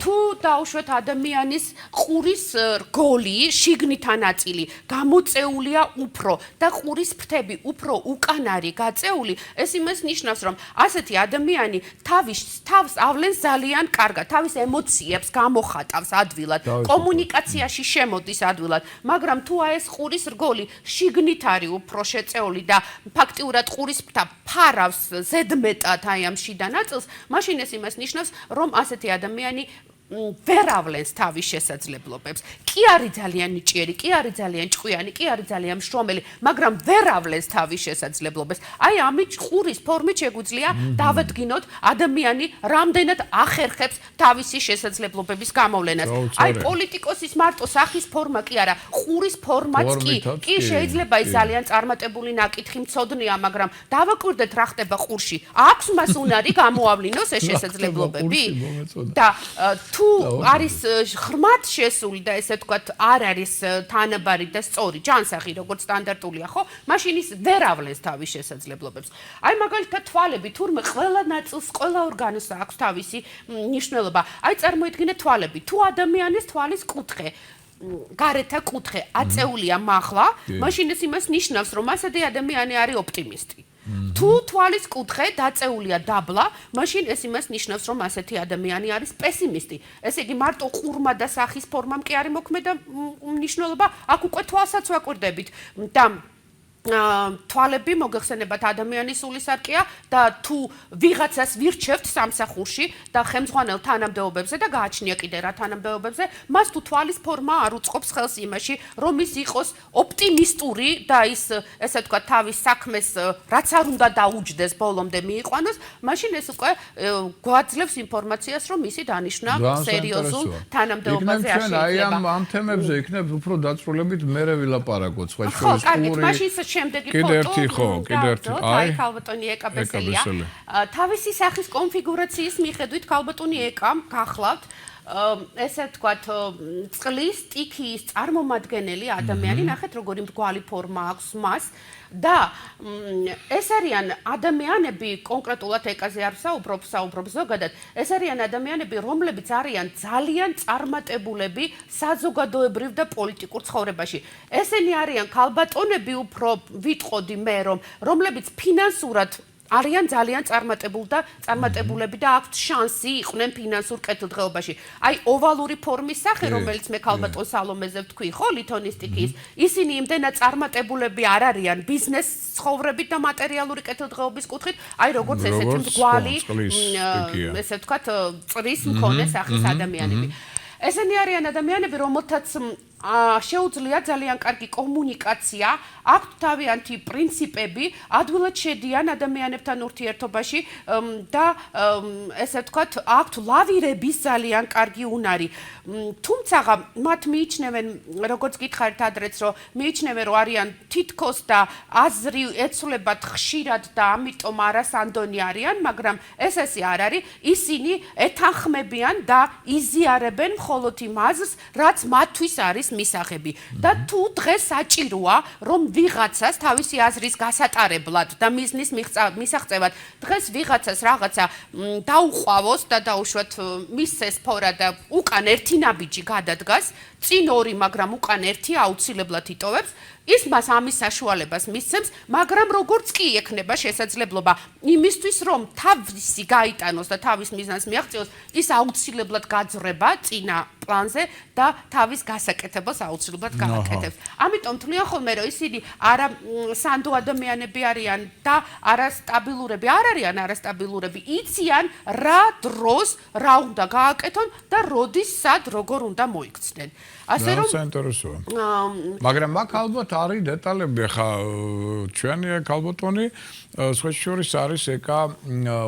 თუ დაუშვათ ადამიანის ყურის რგოლი, შიგნითა ნაწილი გამოწეულია უფრო და ყურის ფრთები უფრო უკან არის გაწეული, ეს იმას ნიშნავს, რომ ასეთი ადამიანი თავს ავლენს ძალიან კარგად, თავის ემოციებს გამოხატავს ადვილად, კომუნიკაციაში შემოდის ადვილად, მაგრამ თუ ეს ყურის რგოლი შიგნით არის უფრო შეწეული და ფაქტიურად ყურის ფრთა ფარავს ზედმეტად აი ამ შიდა ნაწილს, მაშინ ეს იმას ნიშნავს, რომ ასეთი ადამიანი ვერ ავლენს თავის შესაძლებლობებს. კი არის ძალიან ნიჭიერი, კი არის ძალიან ჭკვიანი, კი არის ძალიან მშრომელი, მაგრამ ვერ ავლენს თავის შესაძლებლობებს. აი ამით ყურის ფორმით შეგვიძლია დავადგინოთ ადამიანი რამდენად ახერხებს თავისი შესაძლებლობების გამოვლენას. აი პოლიტიკოსის მარტო სახის ფორმა კი არა, ყურის ფორმაც კი შეიძლება ის ძალიან წარმატებული ნაკითხი მცოდნეა, მაგრამ დავაკვირდეთ რა ხდება ყურში. აქვს მას უნარი გამოავლინოს ეს შესაძლებლობები და თუ არის ღრმად შესული და ესე ვთქვათ არ არის თანაბარი და სწორი ჯანსაღი როგორც სტანდარტულია ხო მაშინ ის ვერ ავლენს თავის შესაძლებლობებს აი მაგალითად თვალები თურმე ყველა ნაწილს ყველა ორგანოს აქვს თავისი მნიშვნელობა აი წარმოიდგინეთ თვალები თუ ადამიანის თვალის კუთხე გარეთა კუთხე აწეულია მაღლა მაშინ ეს იმას ნიშნავს რომ ასეთი ადამიანი არის ოპტიმისტი თუ თვალის კუთხე დაწეულია დაბლა, მაშინ ეს იმას ნიშნავს, რომ ასეთი ადამიანი არის პესიმისტი. ესე იგი, მარტო ყურმა და სახის ფორმამ კი არის მოქმედა მნიშვნელობა, აქ უკვე თვალსაც ვაკვირდებით. და თვალები მოგეხსენებათ ადამიანის სულისარკია და თუ ვიღაცას ვირჩევთ სამსახურში და ხელმძღვანელ თანამდებობებზე და გააჩნია კიდე რა თანამდებობებზე, მას თუ თვალის ფორმა არ უწყობს ხელს იმაში, რომ ის იყოს ოპტიმისტური და ის ესე ვთქვათ თავის საქმეს რაც არ უნდა დაუჯდეს ბოლომდე მიიყვანოს, მაშინ ეს უკვე გვაძლევს ინფორმაციას, რომ ისი დანიშნა სერიოზულ თანამდებობაზე არ შეიძლება. აი ამ თემებზე იქნებ უფრო დაწვრილებით მერე ვილაპარაკოთ, სხვა შორის ყური შემდეგი კიდე ერთი აი ქალბატონი ეკა ბესელია თავისი სახის კონფიგურაციის მიხედვით ქალბატონი ეკა გახლავთ ესე ვთქვათ წყლის სტიქიის წარმომადგენელი ადამიანი ნახეთ როგორი მრგვალი ფორმა აქვს მას და ეს არიან ადამიანები კონკრეტულად ეკაზე არ ვსაუბრობ ზოგადად ეს არიან ადამიანები რომლებიც არიან ძალიან წარმატებულები საზოგადოებრივ და პოლიტიკურ ცხოვრებაში ესენი არიან ქალბატონები უფრო ვიტყოდი მე რომლებიც ფინანსურად არიან ძალიან წარმატებულები და აქვთ შანსი იყვნენ ფინანსურ კეთილდღეობაში. აი ოვალური ფორმის სახე, რომელიც მე ქალბატონ სალომეზე ვთქვი, ხო, ლითონისტიკის, ისინი იმდენად წარმატებულები არ არიან ბიზნეს ცხოვრებით და მატერიალური კეთილდღეობის კუთხით, აი როგორც ესეთი მრგვალი, ესე ვთქვათ, წრის მქონე სახის ადამიანები. ესენი არიან ადამიანები, რომელთაც შეუძლია ძალიან კარგი კომუნიკაცია, აქვთ თავიანთი პრინციპები, ადვილად შედიან ადამიანებთან ურთიერთობაში და ესე ვთქვათ, აქვთ ლავირების ძალიან კარგი უნარი. თუმცა მათ მიიჩნევენ, როგორც გითხარით ადრეც, რომ მიიჩნევენ, რომ არიან თითქოს და აზრი ეცვლებათ ხშირად და ამიტომ არასანდონი არიან, მაგრამ ეს ესე არ არის, ისინი ეთანხმებიან და იზიარებენ მხოლოდ იმ აზრს, რაც მათთვის არის მისაღები და თუ დღეს საჭიროა რომ ვიღაცას თავისი აზრის გასატარებლად და მიზნის მისაღწევად დღეს ვიღაცას რაღაცა დაუყვავოს და დაუშვათ მისცეს ფორა და უკან ერთი ნაბიჯი გადადგას წინ ორი მაგრამ უკან ერთი აუცილებლად იტოვებს ის მას ამის საშუალებას მისცემს, მაგრამ როგორც კი ექნება შესაძლებლობა იმისთვის, რომ თავისი გაიტანოს და თავის მიზანს მიაღწიოს, ის აუცილებლად გაძრება წინა პლანზე და თავის გასაკეთებას აუცილებლად გააკეთებს. ამიტომ თვლიან ხოლმე, რომ ისინი არა სანდო ადამიანები არიან და არა სტაბილურები, არ არიან არასტაბილურები, იციან რა დროს რა უნდა გააკეთონ და როდის სად როგორ უნდა მოიქცნენ. ასე რომ საინტერესოა. მაგრამ აქ ალბათ არის დეტალები, ხა ჩვენი ქალბატონი სხვა შორის არის ეკა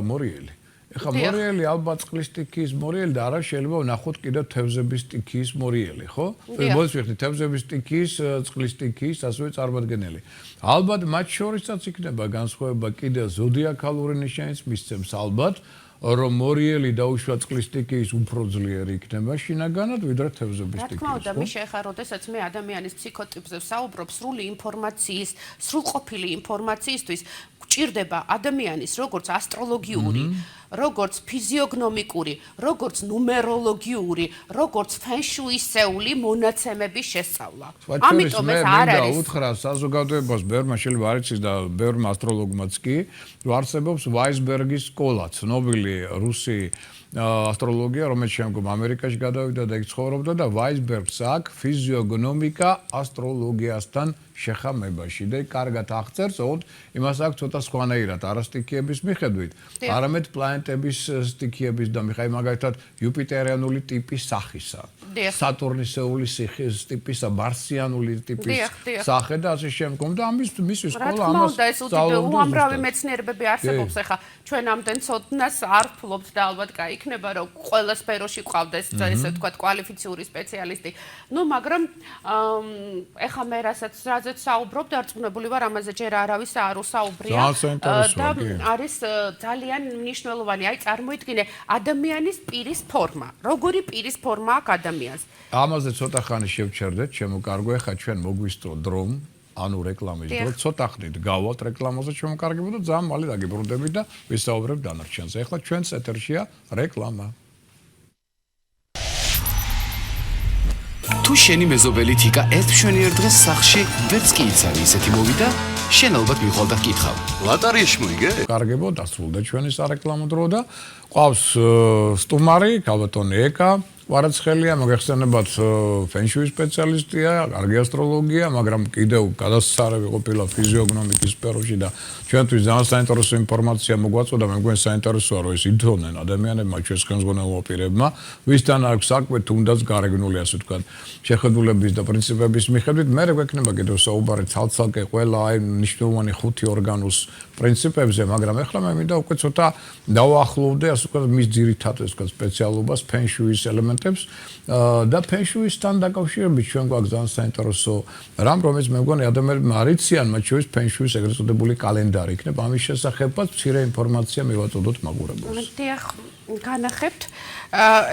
მორიელი. ეხა მორიელი ალბათ წყლის სტიქიის მორიელი და არა შეიძლება ვნახოთ კიდევ თევზების სტიქიის მორიელი, ხო? მოდი ვიხდით თევზების სტიქიის, წყლის სტიქიის, ასევე წარმოადგენელი. ალბათ მათ შორისაც იქნება განსხვავება კიდევ ზოდიაქალური ნიშანის მისცემს ალბათ, რომ მორიელი და უშუალოდ წყლის სტიქიის უფრო ძლიერი იქნება შინაგანად, ვიდრე თევზების სტიქიის. რა თქმა უნდა, მიშა ხა, როდესაც მე ადამიანის ფსიქოტიპზე ვსაუბრობ, სრული ინფორმაციის, სრულყოფილი ინფორმაციისთვის გვჭირდება ადამიანის როგორც ასტროლოგიური, როგორც ფიზიოგნომიკური, როგორც ნუმეროლოგიური, როგორც ფენშუისეული მონაცემების შესწავლა. ამიტომ ეს არ არის. მე უთხრა საზოგადოებას ბერმა შეიძლება არ იცის და ბერმა ასტროლოგმაც კი, რომ არსებობს ვაისბერგის სკოლა, ცნობილი რუსი ასტროლოგია, რომელიც შემდგომ ამერიკაში გადავიდა და იქ ცხოვრობდა და ვაისბერგს აქვს ფიზიოგნომიკა ასტროლოგიასთან შეხამებაში და კარგად აღწერს, ოღონდ იმას აქვს ცოტა სხვანაირად, არა სტიქიების მიხედვით, არამედ პლანეტების სტიქიების და მიხედვით, მაგალითად იუპიტერიანული ტიპის სახისა, სატურნისეული ტიპისა, მარსიანული ტიპის სახე და ასე შემდგომ და მისი სკოლა ამას სწავლობდა. უამრავი მეცნიერებები არსებობს, ეხა ჩვენ ამდენ ცოდნას არ ვფლობთ და ალბათ იქნება რომ ყველა სფეროში ყავდეს ესე ვთქვათ კვალიფიციური სპეციალისტი. ნუ მაგრამ ეხა მე რასაც საუბრობ დარწმუნებული ვარ ამაზე ჯერ არავის არ უსაუბრია და არის ძალიან მნიშვნელოვანი. აი წარმოიდგინე ადამიანის პირის ფორმა. როგორი პირის ფორმა აქვს ადამიანს? ამაზე ცოტა ხანი შევჩერდეთ, შემოკარგო, ეხა ჩვენ მოგვისწრო დრომ ანუ რეკლამის დრო ცოტა ხნით გავალთ რეკლამაზე შემოკარგებო და ძალიან მალე დაგიბრუნდებით და ვისაუბრებთ დანარჩენზე. ეხლა ჩვენს ეთერშია რეკლამა. თუ შენი მეზობელი თიკა ერთ მშვენიერ დღეს სახლში ვერც კი იცავი ისეთი მოვიდა, შენ ალბათ მიხვალ და გკითხავ. ლატარიაში მოიგე? კარგებო, დასრულდა ჩვენი სარეკლამო დრო და ყავს სტუმარი, ქალბატონი ეკა ვარაცხელია, მოგეხსენებათ ფენშუის სპეციალისტია, კარგი ასტროლოგია, მაგრამ კიდევ გადასწარები ყოფილა ფიზიოგნომიკის სფეროში და ჩვენთვის ძალიან საინტერესო ინფორმაცია მოგვაწოდა, მე მგონი საინტერესოა, რომ ეს ითხოვნენ ადამიანებმა ჩვენს ხელმძღვანელ პირებმა, ვისთან აქვს საქმე თუნდაც გარეგნული, ასე ვთქვათ, შეხედულების და პრინციპების მიხედვით, მე გვექნება კიდევ საუბარი ცალ-ცალკე ყველა აი მნიშვნელოვანი 5 ორგანოს პრინციპებზე, მაგრამ ახლა მე მინდა უკვე ცოტა დავაახლოვდე, ასე ვთქვათ, მის ძირითად ეს ვთქვათ სპეციალობას, ფენშუის ელემენტებს და ფენშუისთან დაკავშირებით ჩვენ გვაქვს ძალიან საინტერესო რამ, რომელიც მე მგონი ადამიანებმა არ იციან, მათ შორის ფენშუის ეგრეთ წოდებული კალენდარი იქნება. ამის შესახებაც მცირე ინფორმაცია მივაწოდოთ მაგურებელს. დიახ, განახებთ.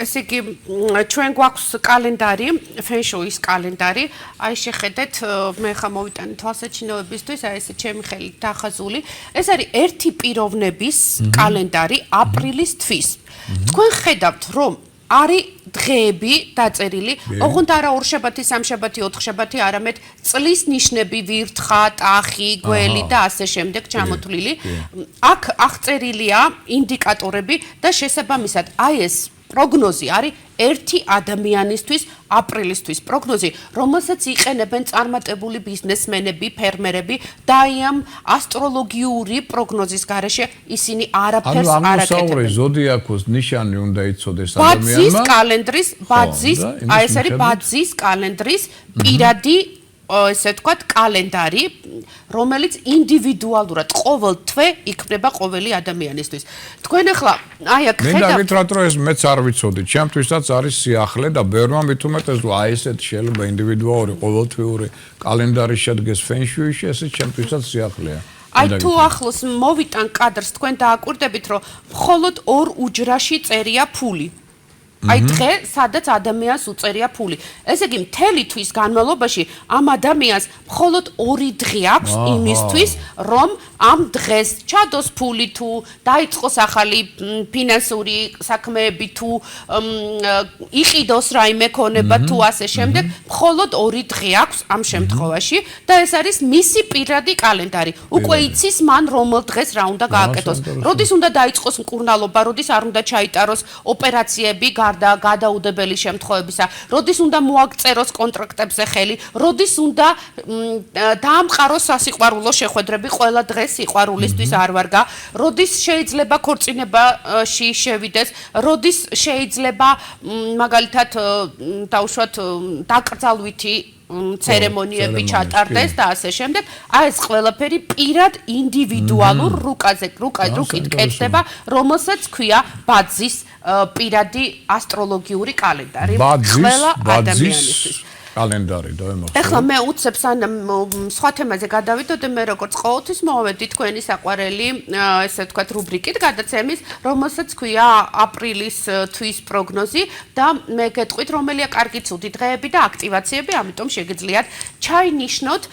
ესე იგი, ჩვენ გვაქვს კალენდარი, ფენშუის კალენდარი. აი შეხედეთ, მე ხა მოვიტანე თვალსაჩინოებისთვის, აი ესე ჩემი ხელით დახაზული. ეს არის ერთი პიროვნების კალენდარი აპრილის თვის. თქვენ ხედავთ, რომ არის დღეები დაწერილი, ოღონდ არა ორშაბათი, სამშაბათი, ოთხშაბათი, არამედ წლის ნიშნები, ვირთხა, ტახი, გველი და ასე შემდეგ ჩამოთვლილი. აქ აღწერილია ინდიკატორები და შესაბამისად აი ეს პროგნოზი არის ერთი ადამიანისთვის აპრილისთვის პროგნოზი, რომელსაც იყენებენ წარმატებული ბიზნესმენები, ფერმერები და აი ამ ასტროლოგიური პროგნოზის გარეშე ისინი არაფერს არ აკეთებენ. ანუ ამოსავრე ზოდიაქოს ნიშანი უნდა იცოდეს ადამიანმა. ბაძის კალენდრის, აი ეს არის ბაძის კალენდრის პირადი ესე ვთქვათ კალენდარი, რომელიც ინდივიდუალურად ყოველ თვე იქნება ყოველი ადამიანისთვის. თქვენ ახლა აი აქ ხედავთ. მინდა გითხრათ, რომ ეს მეც არ ვიცოდი. ჩემთვისაც არის სიახლე და ბერმა მით უმეტეს, რომ აი ესეთ შეიძლება ინდივიდუალური ყოველთვიური კალენდარი შედგეს ფენშუიში, ესე ჩემთვისაც სიახლეა. აი თუ ახლოს მოვიტან კადრს თქვენ დააკვირდებით, რომ მხოლოდ ორ უჯრაში წერია ფული. აი დღე სადაც ადამიანს უწერია ფული. ესე იგი მთელი თვის განმავლობაში ამ ადამიანს მხოლოდ 2 დღე აქვს იმისთვის, რომ ამ დღეს ჩადოს ფული თუ დაიწყოს ახალი ფინანსური საქმეები თუ იყიდოს რაიმე ქონება თუ ასე შემდეგ, მხოლოდ 2 დღე აქვს ამ შემთხვევაში და ეს არის მისი პირადი კალენდარი. უკვე იცის მან რომელ დღეს რა უნდა გააკეთოს. როდის უნდა დაიწყოს მკურნალობა, როდის არ უნდა ჩაიტაროს ოპერაციები გარდა გადაუდებელი შემთხვევებისა, როდის უნდა მოაგწეროს კონტრაქტებზე ხელი, როდის უნდა დაამყაროს სასიყვარულო შეხვედრები ყველა დღეს სიყვარულისთვის არ ვარგა, როდის შეიძლება ქორწინებაში შევიდეს, როდის შეიძლება მაგალითად დაუშვათ დაკრძალვითი ცერემონიები ჩატარდეს და ასე შემდეგ. აი ეს ყველაფერი პირად ინდივიდუალურ რუკით კეთდება, რომელსაც ქვია ბაძის პირადი ასტროლოგიური კალენდარი. ყველა ადამიანისთვის. კალენდარი და ემოხსნა. ეხლა მე უცებს ან სხვა თემაზე გადავიდოდე, მე როგორც ყოველთვის მოვედი თქვენი საყვარელი ესე ვთქვათ რუბრიკით გადაცემის, რომელსაც ქვია აპრილის თვის პროგნოზი და მე გეტყვით რომელია კარგი ცუდი დღეები და აქტივაციები, ამიტომ შეგიძლიათ ჩაინიშნოთ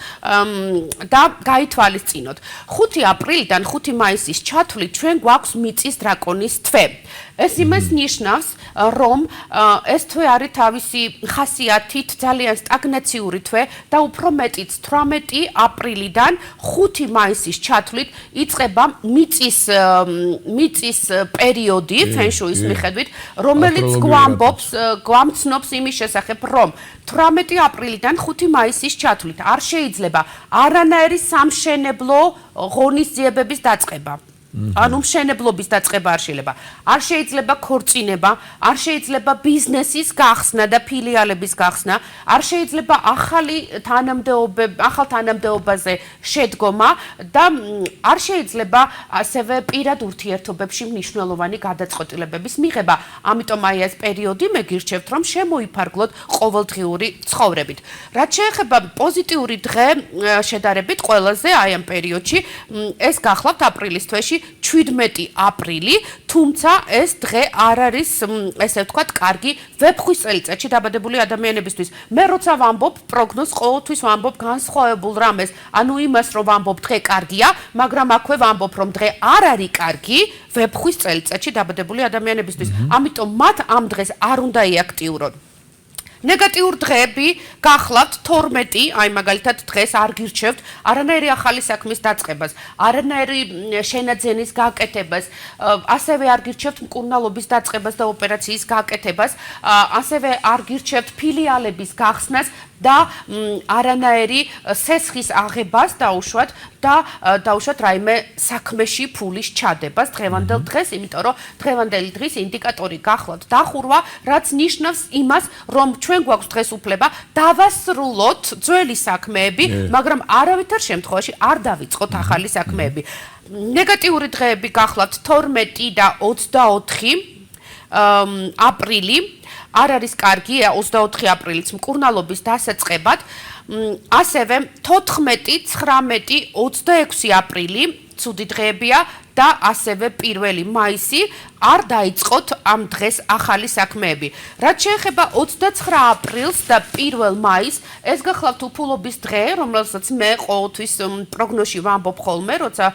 და გაითვალისწინოთ. 5 აპრილიდან 5 მაისის ჩათვლით ჩვენ გვაქვს მიწის დრაკონის თვე. ეს იმას ნიშნავს, რომ ეს თვე არის თავისი ხასიათით ძალიან სტაგნაციური თვე და უფრო მეტიც 18 აპრილიდან 5 მაისის ჩათვლით იწყება მიწის პერიოდი ფენშუის მიხედვით, რომელიც გვამცნობს იმის შესახებ, რომ 18 აპრილიდან 5 მაისის ჩათვლით არ შეიძლება არანაირი სამშენებლო ღონისძიებების დაწყება. ანუ მშენებლობის დაწყება არ შეიძლება. არ შეიძლება ქორწინება, არ შეიძლება ბიზნესის გახსნა და ფილიალების გახსნა, არ შეიძლება ახალ თანამდებობაზე შედგომა და არ შეიძლება ასევე პირად ურთიერთობებში მნიშვნელოვანი გადაწყვეტილებების მიღება. ამიტომ აი ეს პერიოდი მე გირჩევთ, რომ შემოიფარგლოთ ყოველდღიური ცხოვრებით. რაც შეეხება პოზიტიური დღე შედარებით ყველაზე აი ამ პერიოდში ეს გახლავთ აპრილის თვეში 17 აპრილი, თუმცა ეს დღე არ არის, ესე ვთქვათ, კარგი ვეფხვის წელიწადში დაბადებული ადამიანებისთვის. მე როცა ვამბობ პროგნოზს, ყოველთვის ვამბობ განსხვავებულ რამეს, ანუ იმას, რომ ვამბობ დღე კარგია, მაგრამ აქვე ვამბობ, რომ დღე არ არის კარგი ვეფხვის წელიწადში დაბადებული ადამიანებისთვის. ამიტომ მათ ამ დღეს არ უნდა იაქტიურონ. ნეგატიურ დღეები გახლავთ 12, აი მაგალითად დღეს არ გირჩევთ არანაირი ახალი საქმის დაწყებას, არანაირი შენაძენის გაკეთებას, ასევე არ გირჩევთ მკურნალობის დაწყებას და ოპერაციის გაკეთებას, ასევე არ გირჩევთ ფილიალების გახსნას და არანაირი სესხის აღებას დაუშვათ და დაუშვათ რაიმე საქმეში ფულის ჩადებას დღევანდელ დღეს, იმიტომ რომ დღევანდელი დღის ინდიკატორი გახლავთ დახურვა, რაც ნიშნავს იმას, რომ ჩვენ გვაქვს დღეს უფლება დავასრულოთ ძველი საქმეები, მაგრამ არავითარ შემთხვევაში არ დავიწყოთ ახალი საქმეები. ნეგატიური დღეები გახლავთ 12 და 24 აპრილი. არ არის კარგი 24 აპრილიც მკურნალობის დასაწყებად, ასევე 14, 19, 26 აპრილი ცუდი დღეებია და ასევე 1 მაისი არ დაიწყოთ ამ დღეს ახალი საქმეები. რაც შეეხება 29 აპრილს და 1 მაისს, ეს გახლავთ უფულობის დღე, რომელსაც მე ყოველთვის პროგნოზში ვამბობ ხოლმე, როცა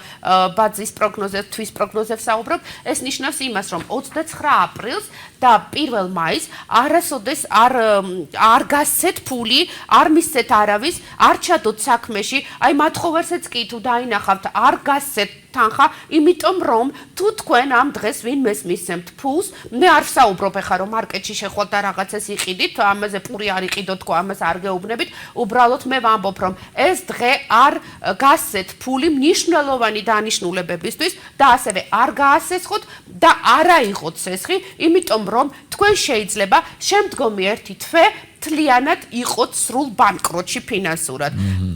ბაძის პროგნოზებს, თვის პროგნოზებს საუბრობ, ეს ნიშნავს იმას, რომ 29 აპრილს და 1 მაისს არასოდეს არ გასცეთ ფული, არ მისცეთ არავის, არ ჩადოთ საქმეში, აი მათხოვარსაც კი თუ დაინახავთ, არ გასცეთ თანხა, იმიტომ რომ თუ თქვენ ამ დღეს ვინმეს მისცემთ ფულს, მე არ ვსაუბრობ ახლა რომ მარკეტში შეხვალთ და რაღაცას იყიდით, ამაზე პური არ იყიდოთ თქო, ამას არ გეუბნებით, უბრალოდ მე ვამბობ რომ ეს დღე არ გასცეთ ფული მნიშვნელოვანი დანიშნულებებისთვის და ასევე არ გაასესხოთ და არ აიღოთ სესხი, იმიტომ რომ თქვენ შეიძლება შემდგომი ერთი თვე თლიანად იყოთ სრულ ბანკროტში ფინანსურად.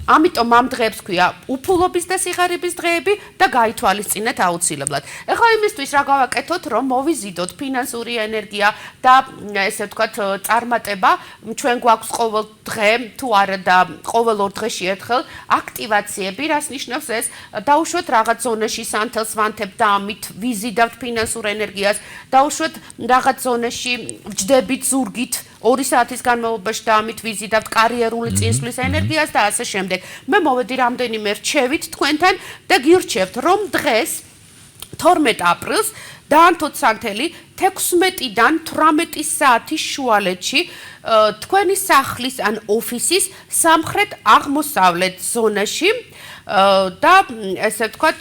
ამიტომ ამ დღეებს ქვია უფულობის და სიღარიბის დღეები და გაითვალისწინეთ აუცილებლად. ეხლა იმისთვის რა გავაკეთოთ, რომ მოვიზიდოთ ფინანსური ენერგია და ესე ვთქვათ წარმატება, ჩვენ გვაქვს ყოველ დღე თუ არა და ყოველ 2 დღეში ერთხელ აქტივაციები, რას ნიშნავს ეს? დაუშვათ რაღაც ზონაში სანთელს ვანთებთ და ამით ვიზიდავთ ფინანსურ ენერგიას, დაუშვათ რაღაც ზონაში ვჯდებით ზურგით 2 საათის განმავლობაში და ამით ვიზიდავთ კარიერული წინსვლის ენერგიას და ასე შემდეგ. მე მოვედი რამდენიმე რჩევით თქვენთან და გირჩევთ, რომ დღეს 12 აპრილს დაანთოთ სანთელი 16-დან 18 საათის შუალედში თქვენი სახლის ან ოფისის სამხრეთ აღმოსავლეთ ზონაში და ესე ვთქვათ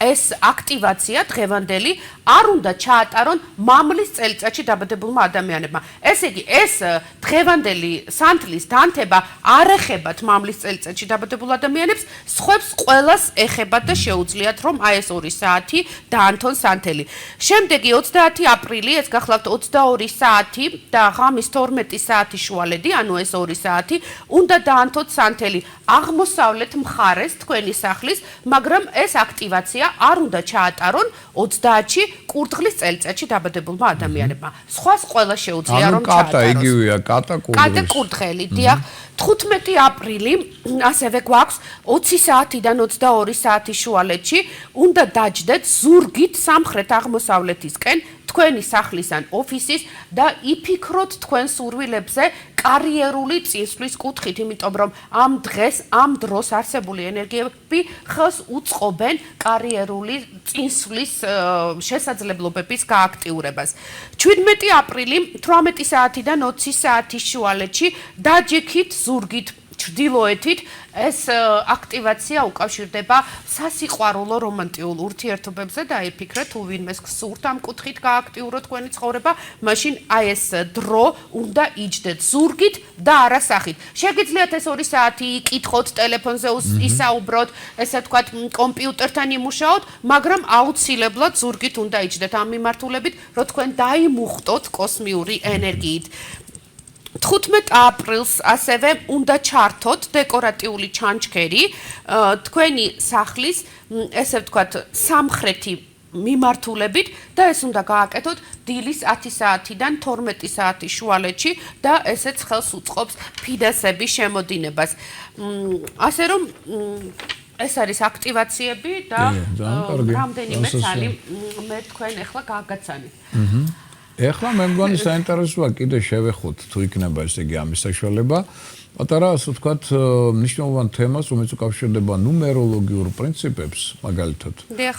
ეს აქტივაცია დღევანდელი არ უნდა ჩაატარონ მამლის წელიწადში დაბადებულმა ადამიანებმა. ესე იგი, ეს დღევანდელი სანთლის დანთება არ ეხებათ მამლის წელიწადში დაბადებულ ადამიანებს, სხვებს ყველას ეხებათ და შეუძლიათ, რომ აი ეს 2 საათი დაანთონ სანთელი. შემდეგი 30 აპრილი, ეს გახლავთ 22 საათი და ღამის 12 საათი შუალედი, ანუ ეს 2 საათი, უნდა დაანთოთ სანთელი აღმოსავლეთ მხარეს თქვენი სახლის, მაგრამ ეს აქტივაცია არ უნდა ჩაატარონ 30-ში კურდღლის წელიწადში დაბადებულმა ადამიანებმა. სხვას ყველა შეუძლია რომ ჩაატაროს. კატა იგივეა, კატა კურდღელი, დიახ. 15 აპრილი, ასევე გვაქვს 20 საათიდან 22 საათის შუალედში, უნდა დაჯდეთ ზურგით სამხრეთ აღმოსავლეთისკენ თქვენი სახლის ან ოფისის და იფიქროთ თქვენ სურვილებზე კარიერული წინსვლის კუთხით, იმიტომ რომ ამ დღეს, ამ დროს არსებული ენერგიები ხელს უწყობენ კარიერული წინსვლის შესაძლებლობების გააქტიურებას. 17 აპრილი, 18 საათიდან 20 საათის შუალედში დაჯექით ზურგით ჩრდილოეთით ეს აქტივაცია უკავშირდება სასიყვარულო რომანტიულ ურთიერთობებზე და იფიქრეთ თუ ვინმეს გსურთ ამ კუთხით გააქტიუროთ თქვენი ცხოვრება, მაშინ აი ეს დრო უნდა იჯდეთ ზურგით და არა სახით. შეგიძლიათ ეს 2 საათი იკითხოთ, ტელეფონზე ისაუბროთ, ესე ვთქვათ, კომპიუტერთან იმუშაოთ, მაგრამ აუცილებლად ზურგით უნდა იჯდეთ ამ მიმართულებით, რომ თქვენ დაიმუხტოთ კოსმიური ენერგიით. 15 აპრილს ასევე უნდა ჩართოთ დეკორატიული ჩანჩქერი თქვენი სახლის, ესე ვთქვათ, სამხრეთი მიმართულებით და ეს უნდა გააკეთოთ დილის 10 საათიდან 12 საათის შუალედში და ესეც ხელს უწყობს ფინანსების შემოდინებას. ასე რომ ეს არის აქტივაციები და რამდენიმე წალი მე თქვენ ახლა გაგაცანით. ეხლა მე მგონი საინტერესოა კიდე შევეხოთ თუ იქნება ესე იგი ამის საშუალება. პატარა ასე ვთქვათ მნიშვნელოვან თემას, რომელიც უკავშირდება ნუმეროლოგიურ პრინციპებს, მაგალითად.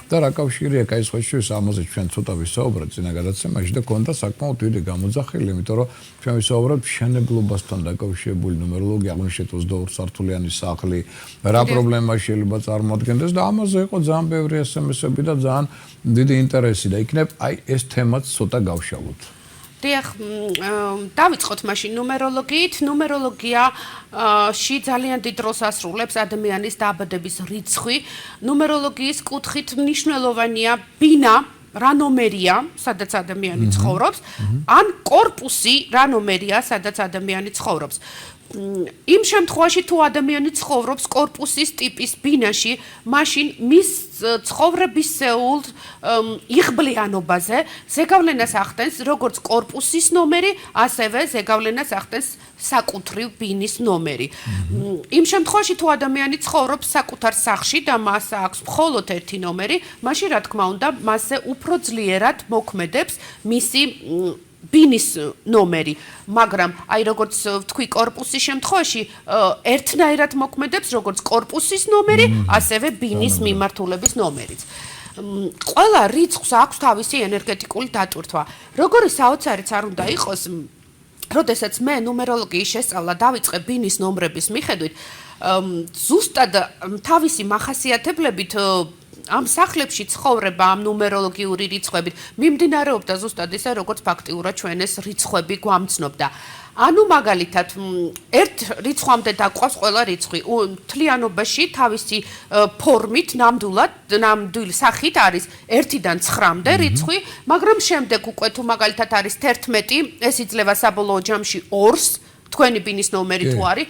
და რა კავშირი აქვს ეს ხოშის ამაზე ჩვენ ცოტა ვისაუბრეთ წინა გადაცემაში და ქონდა საკმაოდ დიდი გამოძახილი, იმიტომ რომ ჩვენ ვისაუბრებთ მშენებლობასთან დაკავშირებული ნუმეროლოგია, აღმოჩნდა 22 სართულიანი სახლი, რა პრობლემა შეიძლება წარმოადგენდეს და ამაზე იყო ძალიან ბევრი SMS-ები და ძალიან დიდი ინტერესი და იქნებ აი ეს თემაც ცოტა გავშალოთ. დიახ, დავიწყოთ მაშინ ნუმეროლოგიით. ნუმეროლოგიაში ძალიან დიდ როლს ასრულებს ადამიანის დაბადების რიცხვი. ნუმეროლოგიის კუთხით მნიშვნელოვანია ბინა, რა ნომერია, სადაც ადამიანი ცხოვრობს, ან კორპუსი, რა ნომერია, სადაც ადამიანი ცხოვრობს. იმ შემთხვევაში თუ ადამიანი ცხოვრობს კორპუსის ტიპის ბინაში, მაშინ მის ცხოვრებისეულ იღბლიანობაზე ზეგავლენას ახდენს როგორც კორპუსის ნომერი, ასევე ზეგავლენას ახდენს საკუთრივ ბინის ნომერი. იმ შემთხვევაში თუ ადამიანი ცხოვრობს საკუთარ სახლში და მას აქვს მხოლოდ ერთი ნომერი, მაშინ რა თქმა უნდა, მასზე უფრო ძლიერად მოქმედებს მისი ბინის ნომერი, მაგრამ აი როგორც ვთქვი კორპუსის შემთხვევაში ერთნაირად მოქმედებს როგორც კორპუსის ნომერი, ასევე ბინის მიმართულების ნომერიც. ყველა რიცხვს აქვს თავისი ენერგეტიკული დატვირთვა. როგორი საოცარიც არ უნდა იყოს, როდესაც მე ნუმეროლოგიის შესწავლა დავიწყე ბინის ნომრების მიხედვით, ზუსტად თავისი მახასიათებლებით ამ სახლებში ცხოვრება ამ ნუმეროლოგიური რიცხვებით მიმდინარეობდა ზუსტად ისე, როგორც ფაქტიურად ჩვენ ეს რიცხვები გვამცნობდა. ანუ მაგალითად, ერთ რიცხვამდე დაყვავს ყველა რიცხვი. მთლიანობაში თავისი ფორმით ნამდვილი სახით არის 1-დან 9-მდე რიცხვი, მაგრამ შემდეგ უკვე თუ მაგალითად არის 11, ეს იძლევა საბოლოო ჯამში 2-ს თქვენი ბინის ნომერი თუ არის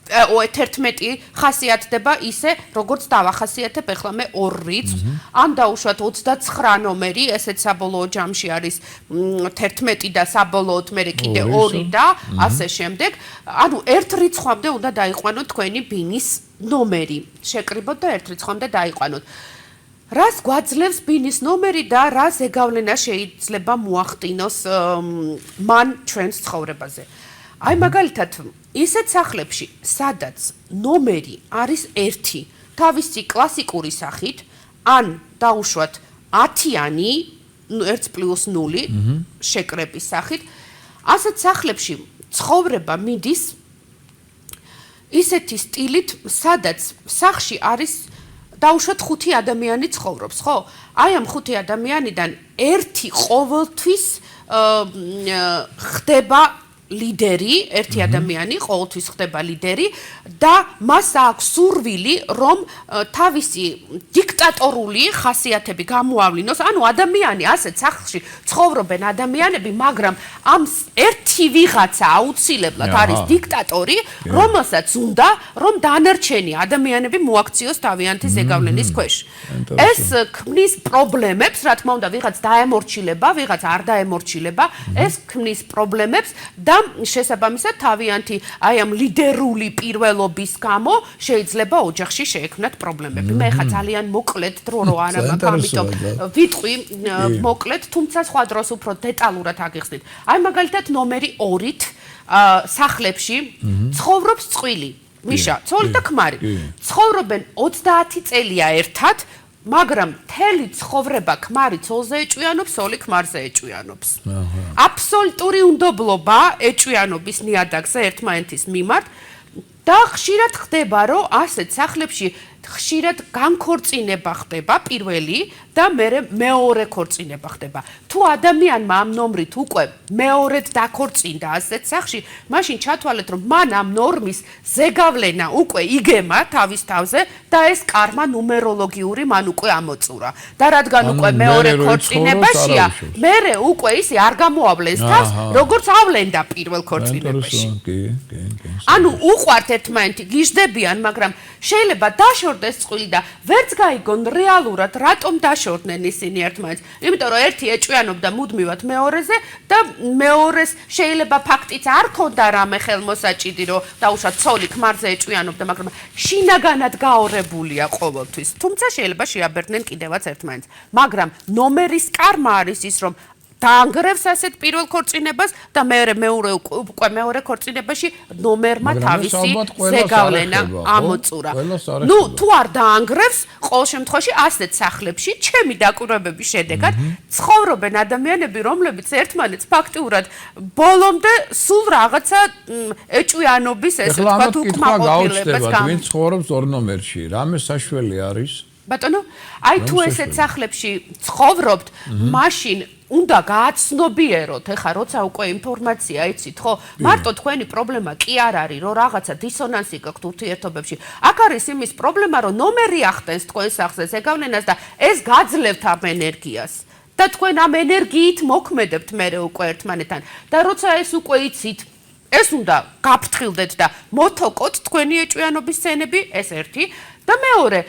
11 ხასიათდება ისე, როგორც დავახასიათებ ახლა მე 2 რიცხვს, ან დაუშვათ 29 ნომერი, ესეც საბოლოო ჯამში არის 11 და საბოლოოდ მე კიდე 2 და ასე შემდეგ. ანუ ერთ რიცხვამდე უნდა დაიყვანოთ თქვენი ბინის ნომერი. შეკრიბოთ და ერთ რიცხვამდე დაიყვანოთ. რას გვაძლევს ბინის ნომერი და რა ზეგავლენა შეიძლება მოახდინოს მან ჩვენს ცხოვრებაზე. აი მაგალითად ისეთ სახლებში, სადაც ნომერი არის 1, თავისი კლასიკური სახით, ან დაუშვათ 10-იანი 1+0 შეკრების სახით, ასეთ სახლებში ცხოვრება მიდის ისეთი სტილით, სადაც სახლში არის დაუშვათ 5 ადამიანი ცხოვრობს, ხო? აი ამ 5 ადამიანიდან 1 ყოველთვის ხდება ლიდერი, ერთი ადამიანი ყოველთვის ხდება ლიდერი და მას აქვს სურვილი, რომ თავისი დიქტატორული ხასიათები გამოავლინოს. ანუ ადამიანი ასეთ სახლში ცხოვრობენ ადამიანები, მაგრამ ამ ერთი ვიღაცა აუცილებლად არის დიქტატორი, რომელსაც უნდა, რომ დანარჩენი ადამიანები მოაქციოს თავიანთი ზეგავლენის ქვეშ. ეს ქმნის პრობლემებს, რა თქმა უნდა, ვიღაც დაემორჩილება, ვიღაც არ დაემორჩილება, ეს ქმნის პრობლემებს და შესაბამისად თავიანთი აი ამ ლიდერული პირველობის გამო შეიძლება ოჯახში შეექმნათ პრობლემები. მე ხა ძალიან მოკლედ დრო რო არ მაქვს, ამიტომ ვიტყვი მოკლედ, თუმცა სხვა დროს უფრო დეტალურად აგიხსნით. აი მაგალითად ნომერი 2-ით სახლებში ცხოვრობს წყვილი, მიშა, ცოლი და ქმარი. ცხოვრობენ 30 წელია ერთად, მაგრამ მთელი ცხოვრება ქმარი ცოლზე ეჭვიანობს, ცოლი ქმარზე ეჭვიანობს. აბსოლუტური უნდობლობა ეჭვიანობის ნიადაგზე ერთმანეთის მიმართ და ხშირად ხდება, რომ ასეთ სახლებში ხშირად განქორწინება ხდება პირველი და მეორე ქორწინება ხდება. თუ ადამიანმა ამ ნომრით უკვე მეორედ დაქორწინდა ასეთ სახლში, მაშინ ჩათვალეთ, რომ მან ამ ნორმის ზეგავლენა უკვე იგემა თავის თავზე და ეს კარმა ნუმეროლოგიური მან უკვე ამოწურა. და რადგან უკვე მეორე ქორწინებაშია, მერე უკვე ისე არ გამოავლენს თავს, როგორც ავლენდა პირველ ქორწინებაში. ანუ უყვართ ერთმანეთი, გიждდებიან, მაგრამ შეიძლება დაშორდეს წყვილი და ვერც გაიგონ რეალურად რატომ დაშორდნენ ისინი ერთმანეთს. იმიტომ რომ ერთი ეჭვიანობდა მუდმივად მეორეზე და მეორეს შეიძლება ფაქტიც არ ქონდა რამე ხელმოსაჭიდი, რომ დაუშვათ ცოლი ქმარზე ეჭვიანობდა, მაგრამ შინაგანად გაორებულია ყოველთვის. თუმცა შეიძლება შეაბერდნენ კიდევაც ერთმანეთს. მაგრამ ნომერის კარმა არის ის, რომ დაანგრევს ასეთ პირველ ქორწინებას და მეორე ქორწინებაში ნომერმა თავისი ზეგავლენა ამოწურა. ნუ თუ არ დაანგრევს, ყოველ შემთხვევაში ასეთ სახლებში ჩემი დაკვირვებების შედეგად ცხოვრობენ ადამიანები, რომლებიც ერთმანეთს ფაქტიურად ბოლომდე სულ რაღაცა ეჭვიანობის ესე ვთქვათ უკმაყოფილებას გამო. ვინ ცხოვრობს 2 ნომერში? რამე საშველი არის? ბატონო, აი თუ ესეთ სახლებში ცხოვრობთ, მაშინ უნდა გააცნობიეროთ, ეხა როცა უკვე ინფორმაცია იცით, ხო? მარტო თქვენი პრობლემა კი არ არის, რომ რაღაცა დისონანსი გაქვთ ურთიერთობებში. აქ არის იმის პრობლემა, რომ ნომერი ახდენს თქვენ სახლზე ზეგავლენას და ეს გაძლევთ ამ ენერგიას. და თქვენ ამ ენერგიით მოქმედებთ მერე უკვე ერთმანეთთან. და როცა ეს უკვე იცით, ეს უნდა გაფრთხილდეთ და მოთოკოთ თქვენი ეჭვიანობის სცენები, ეს ერთი. და მეორე,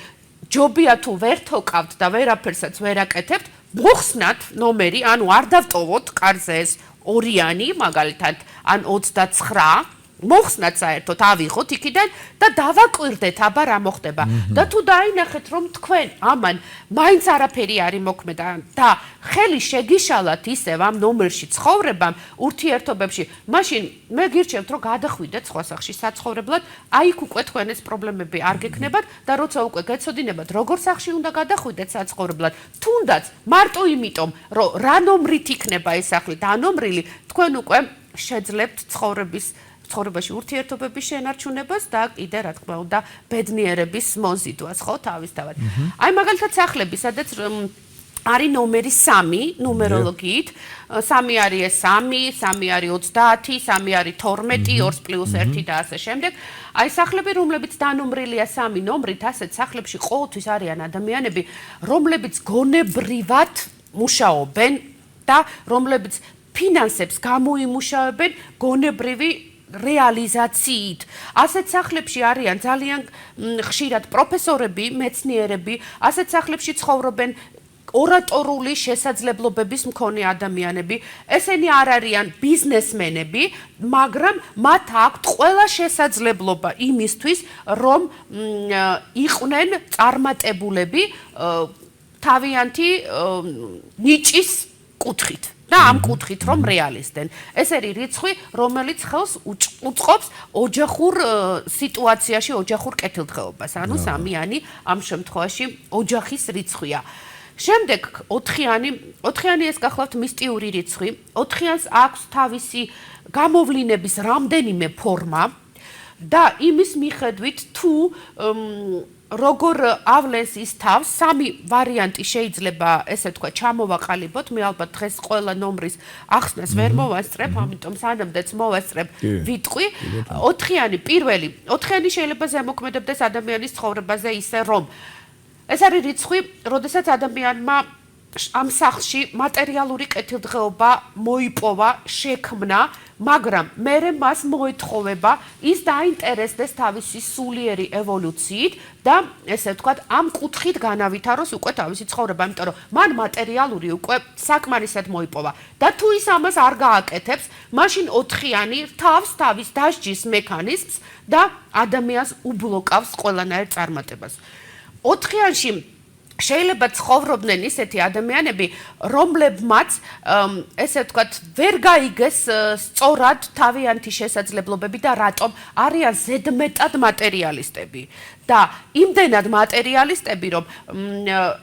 ჯობია თუ ვერ თოკავთ და ვერაფერსაც ვერ აკეთებთ, მოხსნათ ნომერი, ანუ არ დავტოვოთ კარზე ეს 2-იანი, მაგალითად, ან 29, მოხსნათ საერთოდ, ავიღოთ იქიდან და დავაკვირდეთ, აბა რა მოხდება. და თუ დაინახეთ, რომ თქვენ ამან მაინც არაფერი არის მოქმედა და ხელი შეგიშალათ ისევ ამ ნომერში ცხოვრებამ, ურთიერთობებში, მაშინ მე გირჩევთ, რომ გადახვიდეთ სხვა სახლში საცხოვრებლად, აი იქ უკვე თქვენ ეს პრობლემები არ გექნებათ და როცა უკვე გეცოდინებათ, როგორ სახლში უნდა გადახვიდეთ საცხოვრებლად, თუნდაც მარტო იმიტომ, რომ რა ნომრით იქნება ეს სახლი დანომრილი, თქვენ უკვე შეძლებთ ცხოვრებაში ურთიერთობების შენარჩუნებას და კიდე რა თქმა უნდა ბედნიერების მოზიდვას, ხო, თავისთავად. აი მაგალითად სახლები, სადაც არის ნომერი 3 ნუმეროლოგიით, 3 არის 3, 3 არის 30, 3 არის 12, 2+1 და ასე შემდეგ. აი სახლები, რომლებიც დანომრილია 3 ნომრით, ასეთ სახლებში ყოველთვის არიან ადამიანები, რომლებიც გონებრივად მუშაობენ და რომლებიც ფინანსებს გამოიმუშავებენ გონებრივი რეალიზაციით. ასეთ სახლებში არიან ძალიან ხშირად პროფესორები, მეცნიერები, ასეთ სახლებში ცხოვრობენ ორატორული შესაძლებლობების მქონე ადამიანები. ესენი არ არიან ბიზნესმენები, მაგრამ მათ აქვთ ყველა შესაძლებლობა იმისთვის, რომ იყვნენ წარმატებულები თავიანთი ნიჭის კუთხით. და ამ კუთხით რომ რეალისტენ. ეს არის რიცხვი, რომელიც ხელს უწყობს ოჯახურ სიტუაციაში, ოჯახურ კეთილდღეობას. ანუ სამიანი ამ შემთხვევაში ოჯახის რიცხვია. შემდეგ 4-იანი ეს გახლავთ მისტიური რიცხვი. 4-იანს აქვს თავისი გამოვლინების რამდენიმე ფორმა და იმის მიხედვით თუ როგორ ავლენს ის თავს, სამი ვარიანტი შეიძლება ესე თქვა ჩამოვაყალიბოთ. მე ალბათ დღეს ყველა ნომრის ახსნას ვერ მოვასწრებ, ამიტომ სანამდეც მოვასწრებ ვიტყვი. 4-იანი პირველი, 4-იანი შეიძლება ზემოქმედებდეს ადამიანის ცხოვრებაზე ისე რომ ეს არის რიცხვი, როდესაც ადამიანმა ამ სახლში მატერიალური კეთილდღეობა მოიპოვა, შექმნა, მაგრამ მერე მას მოეთხოვება ის დაინტერესდეს თავისი სულიერი ევოლუციით და ესე ვთქვათ, ამ კუთხით განავითაროს უკვე თავისი ცხოვრება, იმიტომ რომ მან მატერიალური უკვე საკმარისად მოიპოვა. და თუ ის ამას არ გააკეთებს, მაშინ 4-იანი თავს თავის დასჯის მექანიზმს და ადამიანს უბლოკავს ყველანაირ წარმატებას. 4-იანში შეიძლება ცხოვრობდნენ ისეთი ადამიანები, რომლებმაც ესე ვთქვათ, ვერ გაიგეს სწორად თავიანთი შესაძლებლობები და რატომ არიან ზედმეტად მატერიალისტები. და იმდენად მატერიალისტები, რომ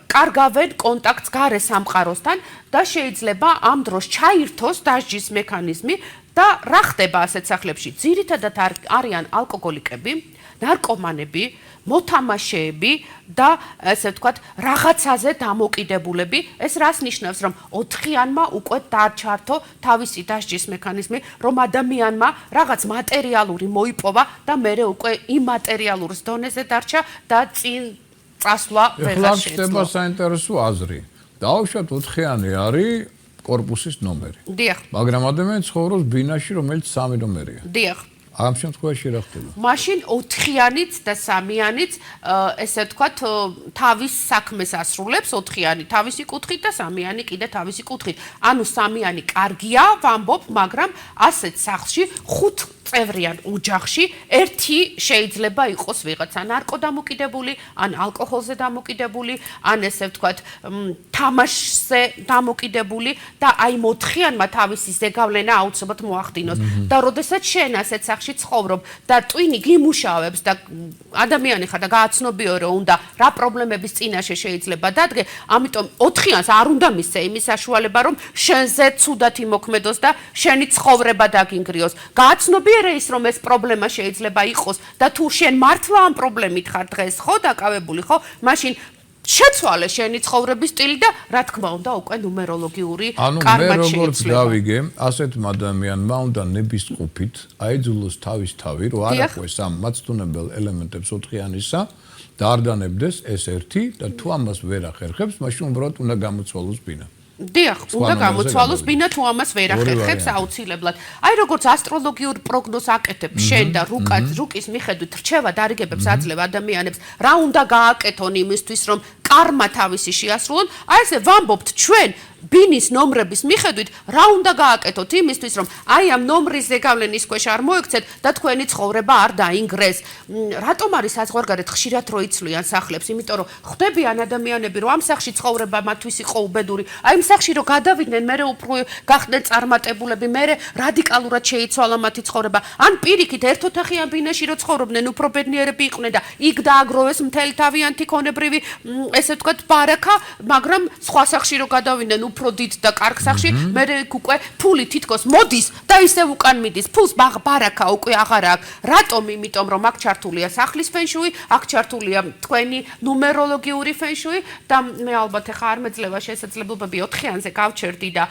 კარგავენ კონტაქტს გარე სამყაროსთან და შეიძლება ამ დროს ჩაირთოს დასჯის მექანიზმი და რა ხდება ასეთ სახლებში? ძირითადად არიან ალკოჰოლიკები, ნარკომანები, მოთამაშეები და ესე ვთქვათ, რაღაცაზე დამოკიდებულები. ეს რას ნიშნავს, რომ 4-იანმა უკვე დარჩართო თავისი დასჯის მექანიზმი, რომ ადამიანმა რაღაც მატერიალური მოიპოვა და მერე უკვე იმატერიალურ დონეზე დარჩა და წინ წასვლა ვეღარ შეეძლო. ხდება საინტერესო აზრი. დაუშვათ 4-იანი არის კორპუსის ნომერი. დიახ. მაგრამ ადამიანი ცხოვრობს ბინაში, რომელიც 3 ნომერია. დიახ. ამ შემთხვევაში რა ხდება? მაშინ 4-იანიც და 3-იანიც ესე ვთქვათ, თავის საქმეს ასრულებს, 4-იანი თავისი კუთხით და 3-იანი კიდე თავისი კუთხით. ანუ 3-იანი კარგია, ვამბობ, მაგრამ ასეთ სახლში 5 წევრიან ოჯახში ერთი შეიძლება იყოს ვიღაცა ნარკოდამოკიდებული, ან ალკოჰოლზე დამოკიდებული, ან ესე ვთქვათ, თამაშზე დამოკიდებული და აი 4-იანმა თავისი ზეგავლენა აუცილებლად მოახდინოს. და როდესაც შენ ასეთ სახლში ცხოვრობ და ტვინი გიმუშავებს და ადამიანი ხარ და გააცნობიო რომ უნდა რა პრობლემების წინაშე შეიძლება დადგე, ამიტომ 4-იანს არ უნდა მისცე იმის საშუალება რომ შენზე ცუდად იმოქმედოს და შენი ცხოვრება დაგინგრიოს. გააცნობიერე ის რომ ეს პრობლემა შეიძლება იყოს და თუ შენ მართლა ამ პრობლემით ხარ დღეს ხო დაკავებული ხო, მაშინ შეცვალე შენი ცხოვრების სტილი და რა თქმა უნდა უკვე ნუმეროლოგიური კარმაც შეიძლება. ანუ მე როგორც დავიგე, ასეთმა ადამიანმა უნდა ნებისყოფით აიძულოს თავის თავი, რომ არ აყვეს ამ მაცდუნებელ ელემენტებს 4-იანისა და არ დანებდეს ეს ერთი და თუ ამას ვერ ახერხებს, მაშინ უბრალოდ უნდა გამოცვალოს ბინა. დიახ, უნდა გამოცვალოს ბინა თუ ამას ვერ ახერხებს აუცილებლად. აი როგორც ასტროლოგიურ პროგნოზს აკეთებ შენ და რუკის მიხედვით რჩევა დარიგებებს აძლევ ადამიანებს, რა უნდა გააკეთონ იმისთვის რომ კარმა თავისი შეასრულონ, აი ესე ვამბობთ ჩვენ ბინის ნომრების მიხედვით რა უნდა გააკეთოთ იმისთვის რომ აი ამ ნომრის ზეგავლენის ქვეშ არ მოექცეთ და თქვენი ცხოვრება არ დაინგრეს. რატომ არის საზღვარგარეთ ხშირად რო იცვლიან სახლებს? იმიტომ რომ ხვდებიან ადამიანები რომ ამ სახლში ცხოვრება მათთვის იყო უბედური. აი იმ სახლში რო გადავიდნენ, მერე უფრო გახდნენ წარმატებულები, მერე რადიკალურად შეიცვალა მათი ცხოვრება. ან პირიქით ერთოთახიან ბინაში რო ცხოვრობდნენ, უფრო ბედნიერები იყვნენ და იქ დააგროვეს მთელი თავიანთი ქონებრივი ესე ვთქვათ ბარაკა, მაგრამ სხვა სახლში რო გადავიდნენ უფრო დიდ და კარგ სახლში, მერე უკვე ფული თითქოს მოდის და ისევ უკან მიდის. ფულს ბარაკა უკვე აღარ აქვს. რატომ? იმიტომ რომ აქ ჩართულია სახლის ფენშუი, აქ ჩართულია თქვენი ნუმეროლოგიური ფენშუი და მე ალბათ ახლა არ მეძლევა შესაძლებლობები 4-იანზე გავჩერდი და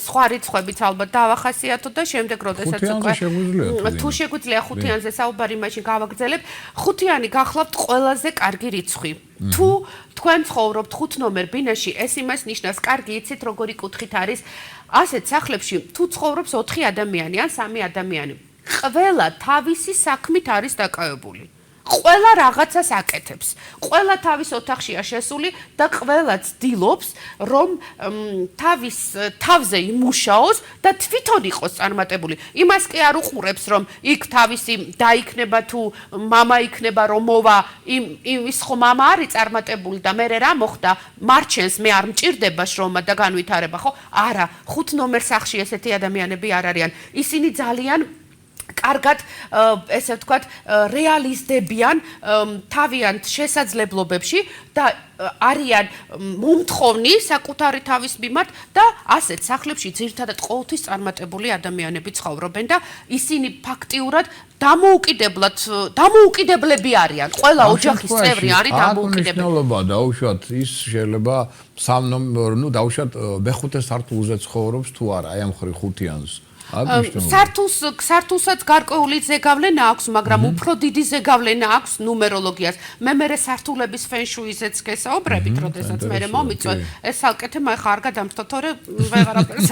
სხვა რიცხვებიც ალბათ დავახასიათო და შემდეგ როდესაც უკვე თუ შეგვიძლია 5-იანზე საუბარი მაშინ გავაგრძელებ. 5-იანი გახლავთ ყველაზე კარგი რიცხვი. თუ თქვენ ცხოვრობთ 5 ნომერ ბინაში, ეს იმას ნიშნავს, კარგი იცით როგორი კუთხით არის ასეთ სახლებში, თუ ცხოვრობს 4 ადამიანი ან 3 ადამიანი. ყველა თავისი საქმით არის დაკავებული. ყველა რაღაცას აკეთებს. ყველა თავის ოთახშია შესული და ყველა ცდილობს, რომ თავის თავზე იმუშაოს და თვითონ იყოს წარმატებული. იმას კი არ უყურებს, რომ იქ თავისი დაიქნება თუ მამა იქნება, რომ მოვა, ის ხო მამა არის წარმატებული და მე რა მოხდა, მარჩენს მე არ მჭირდება შრომა და განვითარება, ხო? არა, 5 ნომერ სახში ესეთი ადამიანები არ არიან. ისინი ძალიან კარგად ესე ვთქვათ რეალიზდებიან თავიანთ შესაძლებლობებში და არიან მომთხოვნი საკუთარი თავის მიმართ და ასეთ სახლებში ძირითადად ყოველთვის წარმატებული ადამიანები ცხოვრობენ და ისინი ფაქტიურად დამოუკიდებლები არიან. ყველა ოჯახის წევრი არის დამოუკიდებელი. მნიშვნელობა დაუშვათ ის შეიძლება დაუშვათ მეხუთე სართულზე ცხოვრობს თუ არა, აი ამ ხრი ხუთიანს. სართულსაც გარკვეული ზეგავლენა აქვს, მაგრამ უფრო დიდი ზეგავლენა აქვს ნუმეროლოგიას. მე სართულების ფენშუიზეც გესაუბრებით, როდესაც მე მომიწვევ, ეს ალკეთე მე ხარ გადამწთო, თორე ვეღარაფერს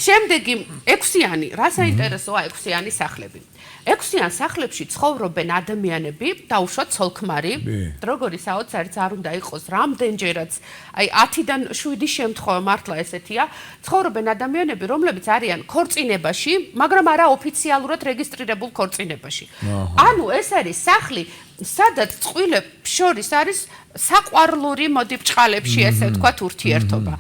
შემდეგი 6-იანი, რა საინტერესოა 6-იანი სახლები. 6-იან სახლებში ცხოვრობენ ადამიანები, დაუშვათ ცოლქმარი, როგორი საოცარი არ უნდა იყოს, რამდენჯერაც, აი 10-დან 7 შემთხვევა მართლა ესეთია, ცხოვრობენ ადამიანები, რომლებიც არიან ქორწინებაში, მაგრამ არა ოფიციალურად რეგისტრირებულ ქორწინებაში. ანუ ეს არის სახლი, სადაც წყვილებს შორის არის საყვარლური მოდი ბჭყალებში, ესე ვთქვათ, ურთიერთობა.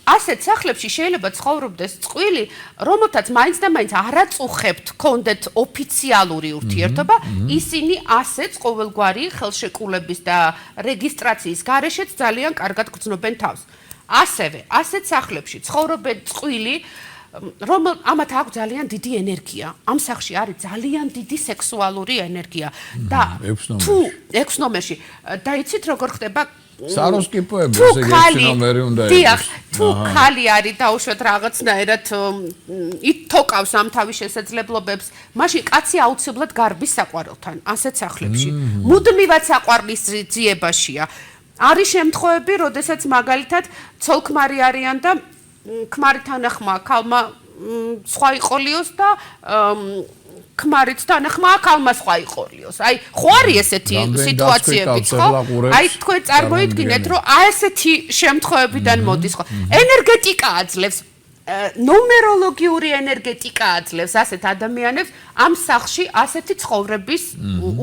ასეთ სახლებში შეიძლება ცხოვრობდეს წყვილი, რომელთაც მაინც და მაინც არაწუხებთ კონდეთ ოფიციალური ურთიერთობა, ისინი ასეც ყოველგვარი ხელშეკრულების და რეგისტრაციის გარეშეც ძალიან კარგად გრძნობენ თავს. ასევე, ასეთ სახლებში ცხოვრობენ წყვილი, ამათ აქვს ძალიან დიდი ენერგია. ამ სახლში არის ძალიან დიდი სექსუალური ენერგია და თუ 6 ნომერში და იცით როგორ ხდება საროსკიპოები ესე 6 ნომერი უნდა იყოს. დიახ, თუ ხალი არის დაუშვათ რაღაცნაირად ითოკავს ამ თავის შესაძლებლობებს, მაშინ კაცი აუცილებლად გარბის საყვარელთან, ასეთ სახლებში. მუდმივად საყვარლის ძიებაშია. არის შემთხვევები, როდესაც მაგალითად ცოლქმარი არიან და ქმარი თანახმა ქალმა სხვა იყოლიოს და ქმარიც თანახმა ქალმა სხვა იყოლიოს. აი, ხო არის ესეთი სიტუაციები, ხო? აი, თქვენ წარმოიდგინეთ, რომ ესეთი შემთხვევებიდან მოდის, ხო? ენერგეტიკა აძლევს ნუმეროლოგიური ენერგეტიკა აძლევს ასეთ ადამიანებს ამ სახლში ასეთი ცხოვრების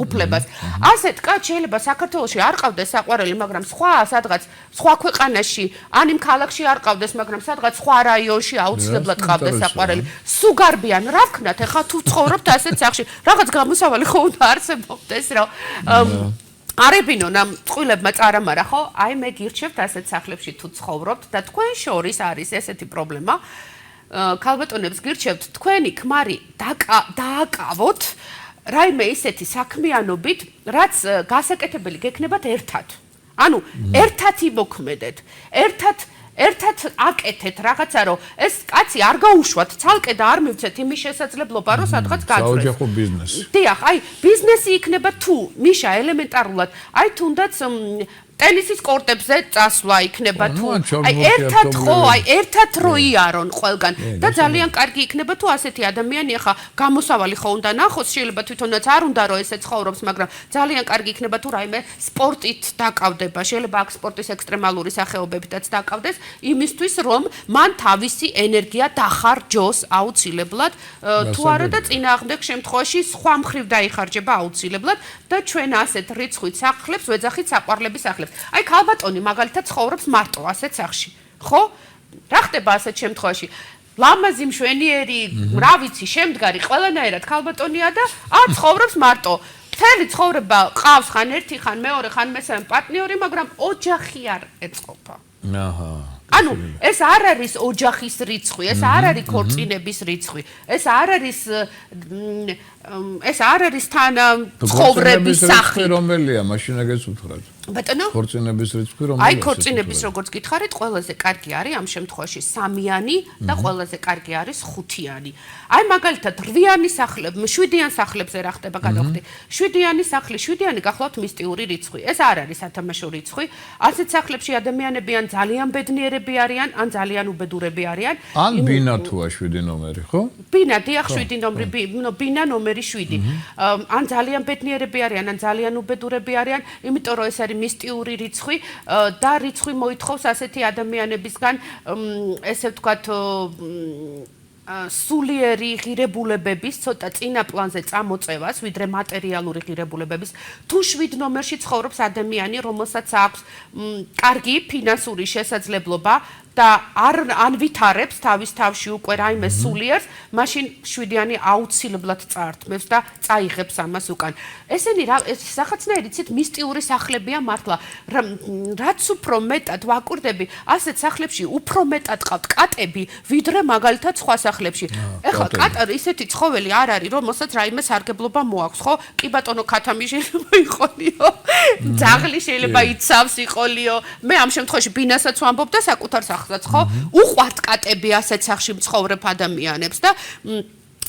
უფლებას. ასეთ კაცს შეიძლება საქართველოში არ ყავდეს საყვარელი, მაგრამ სადღაც სხვა ქვეყანაში, ან იმ ქალაქში არ ყავდეს, მაგრამ სადღაც სხვა რაიონში აუცილებლად ყავდეს საყვარელი. სუგარბიან რა ვქნათ, ეხლა თუ ცხოვრობთ ასეთ სახლში, რაღაც გამოსავალი ხო უნდა არსებობდეს, რომ არებინონ ამ წყვილებმა წარამარა, ხო? აი მე გირჩევთ ასეთ სახლებში თუ ცხოვრობთ და თქვენ შორის არის ესეთი პრობლემა. ქალბატონებს გირჩევთ თქვენი ქმარი დააკავოთ რაიმე ისეთი საქმიანობით, რაც გასაკეთებელი გექნებათ ერთად. ანუ ერთად იმოქმედეთ, ერთად აკეთეთ რაღაცა, რომ ეს კაცი არ გაუშვათ ცალკე და არ მივცეთ იმის შესაძლებლობა, რომ სადღაც გაძვრეს. საოჯახო ბიზნესი. დიახ, აი ბიზნესი იქნება თუ მიშა ელემენტარულად, აი თუნდაც ტენისის კორტებზე წასვლა იქნება თუ აი ერთად ხო, აი ერთად რო იარონ ყველგან და ძალიან კარგი იქნება თუ ასეთი ადამიანი ახლა გამოსავალი ხო უნდა ნახოს, შეიძლება თვითონაც არ უნდა რომ ესე ცხოვრობს, მაგრამ ძალიან კარგი იქნება თუ რაიმე სპორტით დაკავდება, შეიძლება აქ სპორტის ექსტრემალური სახეობებითაც დაკავდეს, იმისთვის რომ მან თავისი ენერგია დახარჯოს აუცილებლად, თუ არა და წინააღმდეგ შემთხვევაში სხვა მხრივ დაიხარჯება აუცილებლად და ჩვენ ასეთ რიცხვით სახლებს ვეძახით საყვარლების სახლებს. აი ქალბატონი მაგალითად ცხოვრობს მარტო ასეთ სახლში, ხო? რა ხდება ასეთ შემთხვევაში? ლამაზი მშვენიერი, რა ვიცი, შემდგარი ყველანაირად ქალბატონია და ცხოვრობს მარტო. მთელი ცხოვრება ყავს ხან ერთი, ხან მეორე, ხან მესამე პარტნიორი, მაგრამ ოჯახი არ ეწყობა. აჰა. ანუ ეს არ არის ოჯახის რიცხვი, ეს არ არის ქორწინების რიცხვი, ეს არ არის თან ცხოვრების სახე. რომელია, მაშინ ეგეც უთხრათ. ბატონო ქორწინების რიცხვი აი ქორწინების როგორც გითხარით, ყველაზე კარგი არის ამ შემთხვევაში 3-იანი და ყველაზე კარგი არის 5-იანი. აი მაგალითად 8-იანი სახლები, 7-იან სახლებზე რა ხდება გადავხდი. 7-იანი სახლი, 7-იანი გახლავთ მისტიური რიცხვი. ეს არ არის სათამაშო რიცხვი. ასეთ სახლებში ადამიანები ან ძალიან ბედნიერები არიან, ან ძალიან უბედურები არიან. ან ბინა თუა 7 ნომერი, ხო? ბინა, დიახ, 7 ნომერი, ბინა ნომერი 7. ან ძალიან ბედნიერები არიან, ან ძალიან უბედურები არიან, იმიტომ რომ ეს არის მისტიური რიცხვი და რიცხვი მოითხოვს ასეთი ადამიანებისგან ესე ვთქვათ სულიერი ღირებულებების ცოტა წინა პლანზე წამოწევას, ვიდრე მატერიალური ღირებულებების. თუ 7 ნომერში ცხოვრობს ადამიანი, რომელსაც აქვს კარგი ფინანსური შესაძლებლობა და არ ვითარებს თავის თავში უკვე რაიმე სულიერს, მაშინ 7-იანი აუცილებლად წაართმევს და წაიღებს ამას უკან. ესენი სახაცნაირი ცით მისტიური სახლებია მართლა. რაც უფრო მეტად ვაკვირდები, ასეთ სახლებში უფრო მეტად ყავთ კატები, ვიდრე მაგალითად სხვა სახლებში. ეხლა კატა ისეთი ცხოველი არ არის, რომელსაც რაიმე სარგებლობა მოაქვს, ხო? კი ბატონო, ქათამი შეიძლება იყოლიო. ძაღლი შეიძლება იცავს იყოლიო. მე ამ შემთხვევაში ბინასაც ვამბობ და საკუთარ ხო? უყვართ კატები ასეთ სახლში მცხოვრებ ადამიანებს და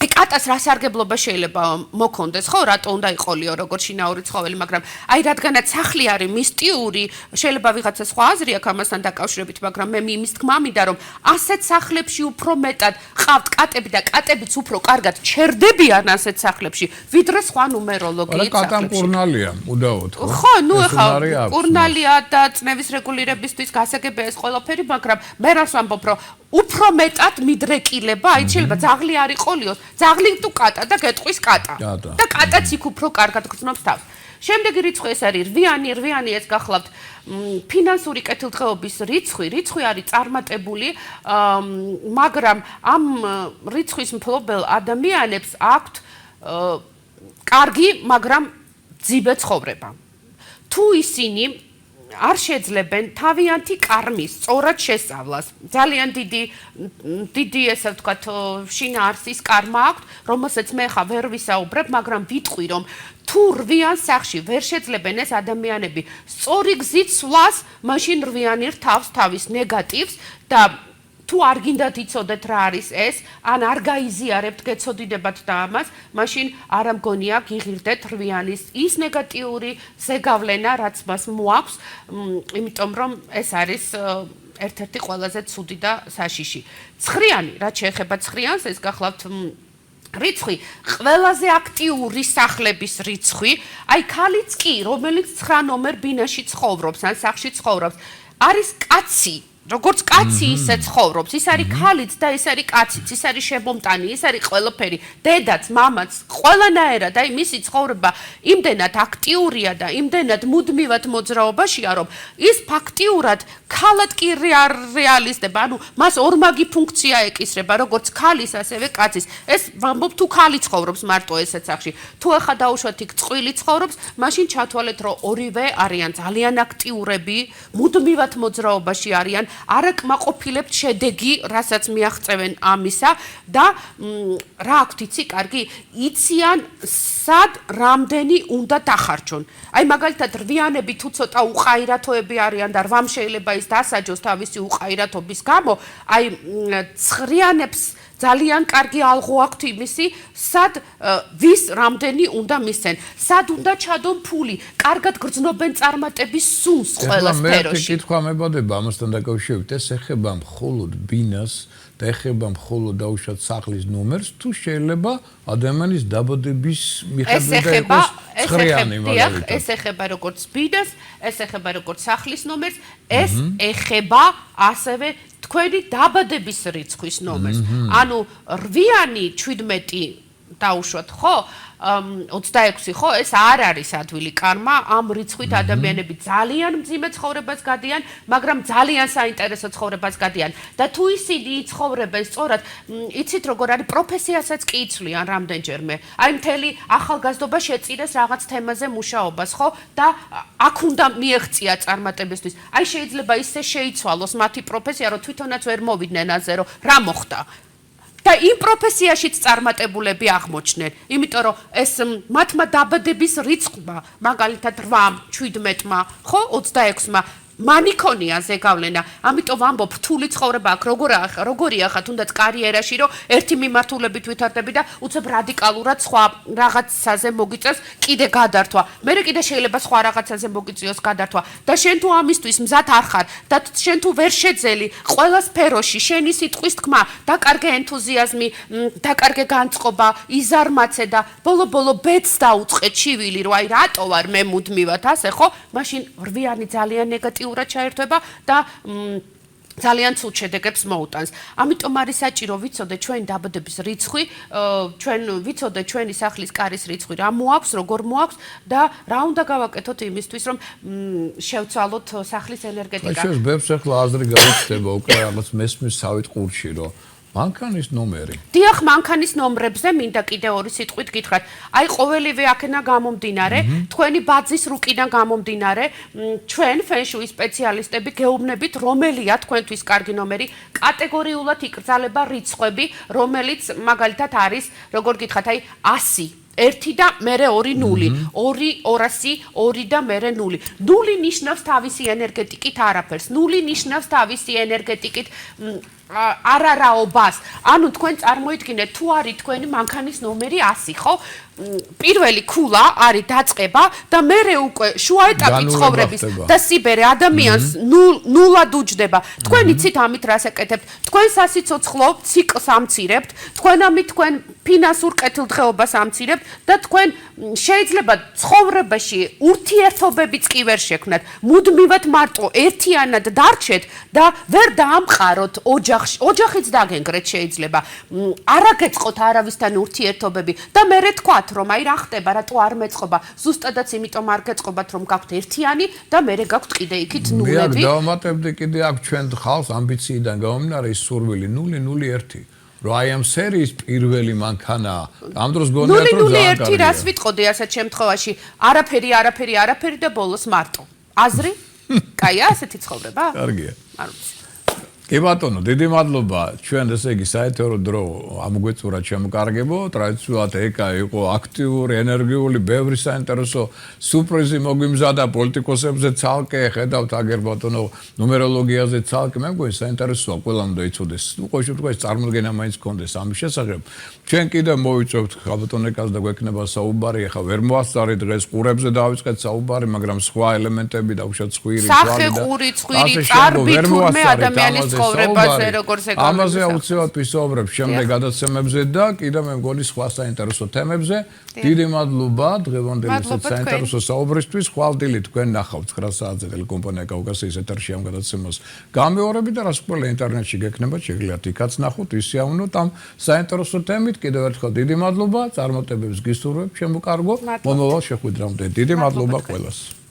კატას რა სარგებლობა შეიძლება მოქონდეს, ხო? რატო უნდა იყოლიო როგორც შინაური ცხოველი, მაგრამ აი რადგანაც სახლი არის მისტიური, შეიძლება ვიღაცა სხვა აზრი აქვს ამასთან დაკავშირებით, მაგრამ მე იმის თქმა მინდა, რომ ასეთ სახლებში უფრო მეტად ყავთ კატები და კატებიც უფრო კარგად ჩერდებიან ასეთ სახლებში, ვიდრე სხვა ნუმეროლოგიით სახლებში. კატამ კურნალია, უდაოდ, ხო? ხო, ნუ ეხლა კურნალია და წნევის რეგულირებისთვის გასაგებია ეს ყველაფერი, მაგრამ მე რას ვამბობ, რომ უფრო მეტად მიდრეკილება, აი შეიძლება ძაღლი არ იყოლიოს, ძაღლი თუ კატა და გეტყვის კატა. და კატაც იქ უფრო კარგად გრძნობს თავს. შემდეგი რიცხვი ეს არის 8-იანი ეს გახლავთ ფინანსური კეთილდღეობის რიცხვი არის წარმატებული, მაგრამ ამ რიცხვის მფლობელ ადამიანებს აქვთ კარგი, მაგრამ ძიბე ცხოვრება. თუ ისინი არ შეძლებენ თავიანთი კარმის სწორად შესწავლას. ძალიან დიდი ესე ვთქვათ შინაარსის კარმა აქვთ, რომელსაც მე ხა ვერ ვისაუბრებ, მაგრამ ვიტყვი რომ თუ 8-იან სახლში ვერ შეძლებენ ეს ადამიანები სწორი გზით სვლას, მაშინ 8-იანი რთავს თავის ნეგატივს და თუ არ გინდათ იცოდეთ რა არის ეს, ან არ გაიზიარებთ გეცოდინებათ და ამას, მაშინ არ ამგონია გიღირდეთ 8-яნის ის ნეგატიური ზეგავლენა, რაც მას მოაქვს, იმიტომ რომ ეს არის ერთ-ერთი ყველაზე ცუდი და საშიში. 9-იანი, რაც შეეხება 9-იანს, ეს გახლავთ რიცხვი, ყველაზე აქტიური სახლების რიცხვი, აი ქალიც კი, რომელიც 9 ნომერ ბინაში ცხოვრობს, ან სახლში ცხოვრობს, არის კაცი. როგორც კაცი ისე ცხოვრობს, ის არის ქალიც და ის არის კაციც, ის არის შემომტანი, ის არის ყველაფერი, დედაც, მამაც, ყველანაირად, აი მისი ცხოვრება იმდენად აქტიურია და იმდენად მუდმივად მოძრაობაშია, რომ ის ფაქტიურად ქალად კი რეალიზდება, ანუ მას ორმაგი ფუნქცია ეკისრება, როგორც ქალის, ასევე კაცის. ეს ვამბობ თუ ქალი ცხოვრობს მარტო ესეც სახში. თუ ახლა დაუშვათ იქ წყვილი ცხოვრობს, მაშინ ჩათვალეთ, რომ ორივე არიან ძალიან აქტიურები, მუდმივად მოძრაობაში არიან. არ აკმაყოფილებთ შედეგი, რასაც მიაღწევენ ამისა და რა აქვთ იცი, კარგი, იციან სად რამდენი უნდა დახარჯონ. აი მაგალითად 8-იანები თუ ცოტა უყაირათოები არიან და 8 შეიძლება ის დასაჯოს თავისი უყაირათობის გამო, აი 9-იანებს ძალიან კარგი ალღო აქვთ იმისი, სად ვის რამდენი უნდა მისცენ, სად უნდა ჩადონ ფული, კარგად გრძნობენ წარმატების სუნს ყველა სფეროში. მე კითხვა მებადება ამასთან დაკავშირებით, ეს ეხება მხოლოდ ბინას და ეხება მხოლოდ დაუშვათ სახლის ნომერს, თუ შეიძლება ადამიანის დაბადების მიხედვით იყოს 9-იანი მაგალითად. ეს ეხება როგორც ბინას, ეს ეხება როგორც სახლის ნომერს, ეს ეხება ასევე თქვენი დაბადების რიცხვის ნომერს. ანუ 8-იანი 17 დაუშვათ, ხო? 26 ხო, ეს არ არის ადვილი კარმა, ამ რიცხვით ადამიანები ძალიან მძიმე ცხოვრებას გადიან, მაგრამ ძალიან საინტერესო ცხოვრებას გადიან. და თუ ისინი იცხოვრებენ სწორად, იცით როგორ არის, პროფესიასაც კი იცვლიან რამდენჯერმე. აი მთელი ახალგაზრდობა შეწირეს რაღაც თემაზე მუშაობას, ხო? და აქ უნდა მიეღწია წარმატებისთვის. აი შეიძლება ისე შეიცვალოს მათი პროფესია, რომ თვითონაც ვერ მოვიდნენ აზე, რომ რა მოხდა. და იმ პროფესიაშიც წარმატებულები აღმოჩნდნენ. იმიტომ რომ ეს მათმა დაბადების რიცხვმა, მაგალითად 8-მა, 17-მა, ხო, 26-მა მანიქონია ზეგავლენა. ამიტომ ვამბობ, რთული ცხოვრება აქ როგორია ხა თუნდაც კარიერაში, რომ ერთი მიმართულებით ვითარდები და უცებ რადიკალურად სხვა რაღაცაზე მოგიწევს კიდე გადართვა. მერე კიდე შეიძლება სხვა რაღაცაზე მოგიწიოს გადართვა. და შენ თუ ამისთვის მზად არ ხარ და შენ თუ ვერ შეძელი ყველა სფეროში შენი სიტყვის თქმა, დაკარგე ენთუზიაზმი, დაკარგე განწყობა, იზარმაცე და ბოლო-ბოლო ბედს დაუწყე ჩივილი, რომ აი რატო ვარ მე მუდმივად ასე, ხო? მაშინ რვიანი ძალიან ნეგატივურად ჩაერთვება და ძალიან ცუდ შედეგებს მოუტანს. ამიტომ არის საჭირო ვიცოდე ჩვენი დაბადების რიცხვი, ჩვენ ვიცოდე ჩვენი სახლის კარის რიცხვი, რა მოაქვს, როგორ მოაქვს და რა უნდა გავაკეთოთ იმისთვის, რომ შევცვალოთ სახლის ენერგეტიკა. აი, ბევრს ახლა აზრი გაიჩნდება უკვე რაღაც მესმის სავით ყურში, რომ მანქანის ნომერი. დიახ, მანქანის ნომრებზე მინდა კიდე ორი სიტყვით გითხრათ. აი, ყოველივე აქედან გამომდინარე, თქვენი ბაძის რუკიდან გამომდინარე, ჩვენ ფენშუის სპეციალისტები გეუბნებით, რომელია თქვენთვის კარგი ნომერი, კატეგორიულად იკრძალება რიცხვები, რომელიც მაგალითად არის, როგორ გითხრათ, აი 100 1 და მერე 2 0, 2 200, 2 და მერე 0. 0 ნიშნავს თავისი ენერგეტიკით არაფერს. 0 ნიშნავს თავისი ენერგეტიკით არარაობას. ანუ თქვენ წარმოიდგინეთ, თუ არის თქვენი მანქანის ნომერი 100, ხო? პირველი ქულა არის დაწყება და მერე უკვე შუა ეტაპი ცხოვრების და სიბერე ადამიანს ნულად უჯდება. თქვენ იცით ამით რას აკეთებთ? თქვენ სასიცოცხლო ციკლს ამცირებთ, თქვენ ამით თქვენ ფინანსურ კეთილდღეობას ამცირებთ და თქვენ შეიძლება ცხოვრებაში ურთიერთობებიც კი ვერ შექმნათ. მუდმივად მარტო ერთიანად დარჩეთ და ვერ დაამყაროთ ოჯახში. ოჯახიც დაგენგრეთ შეიძლება. არ აგეწყოთ არავისთან ურთიერთობები და მერე თქვათ რომ აი რა ხდება, რატო არ მეწყობა. ზუსტადაც იმიტომ არ გეწყობათ, რომ გაქვთ ერთიანი და მერე გაქვთ კიდე იქით ნულები. მე დავამატებდი კიდე აქ ჩვენ ხალხს ამბიციიდან გამომდინარე ის სურვილი 001. რომ აი ამ სერიის პირველი მანქანა ამ დროს გონიათ რომ ძალიან კარგია. 001 რას ვიტყოდი ასეთ შემთხვევაში? არაფერი და ბოლოს მარტო. აზრი? კაია ასეთი ცხოვრება? კარგია. არ ვიცი. კი ბატონო, დიდი მადლობა. ჩვენ ესე იგი საეთერო დრო ამგვეწურა შემოკარგებო. ტრადიციულად ეკა იყო აქტიური, ენერგიული, ბევრი საინტერესო სურპრიზი მოგვიმზადა პოლიტიკოსებზე ცალკე, ხედავთ აგერ ბატონო ნუმეროლოგიაზე ცალკე. მე მგონი საინტერესოა, ყველამ უნდა იცოდეს. ნუ ყოველ შემთხვევაში წარმოდგენა მაინც გქონდეს ამის შესახებ. ჩვენ კიდე მოვიწევთ ბატონ ეკას და გვექნება საუბარი. ახლა ვერ მოასწარი დღეს ყურებზე დავიწყეთ საუბარი, მაგრამ სხვა ელემენტები დაუშვათ ხვირი, სახე, ყური, ცხვირი, წარბი, თურმე ადამიანის ცხოვრებაზე როგორ ზეგავლენს. ამაზე აუცილებლად ვისაუბრებ შემდეგ გადაცემებზე და კიდევ მე მგონი სხვა საინტერესო თემებზე. დიდი მადლობა დღევანდელი საინტერესო საუბრისთვის. ხვალდილი თქვენ ნახავთ 9 საათზე ტელეკომპანია კავკასიის ეთერში ამ გადაცემას. გამეორები და რაც ყველა ინტერნეტში გექნებათ, შეგიძლიათ იქაც ნახოთ, ისიავნოთ ამ საინტერესო თემით. კიდევ ერთხელ დიდი მადლობა, წარმატებებს გისურვებ, შემოკარგო. მომავალ შეხვედრამდე დიდი მადლობა ყველას.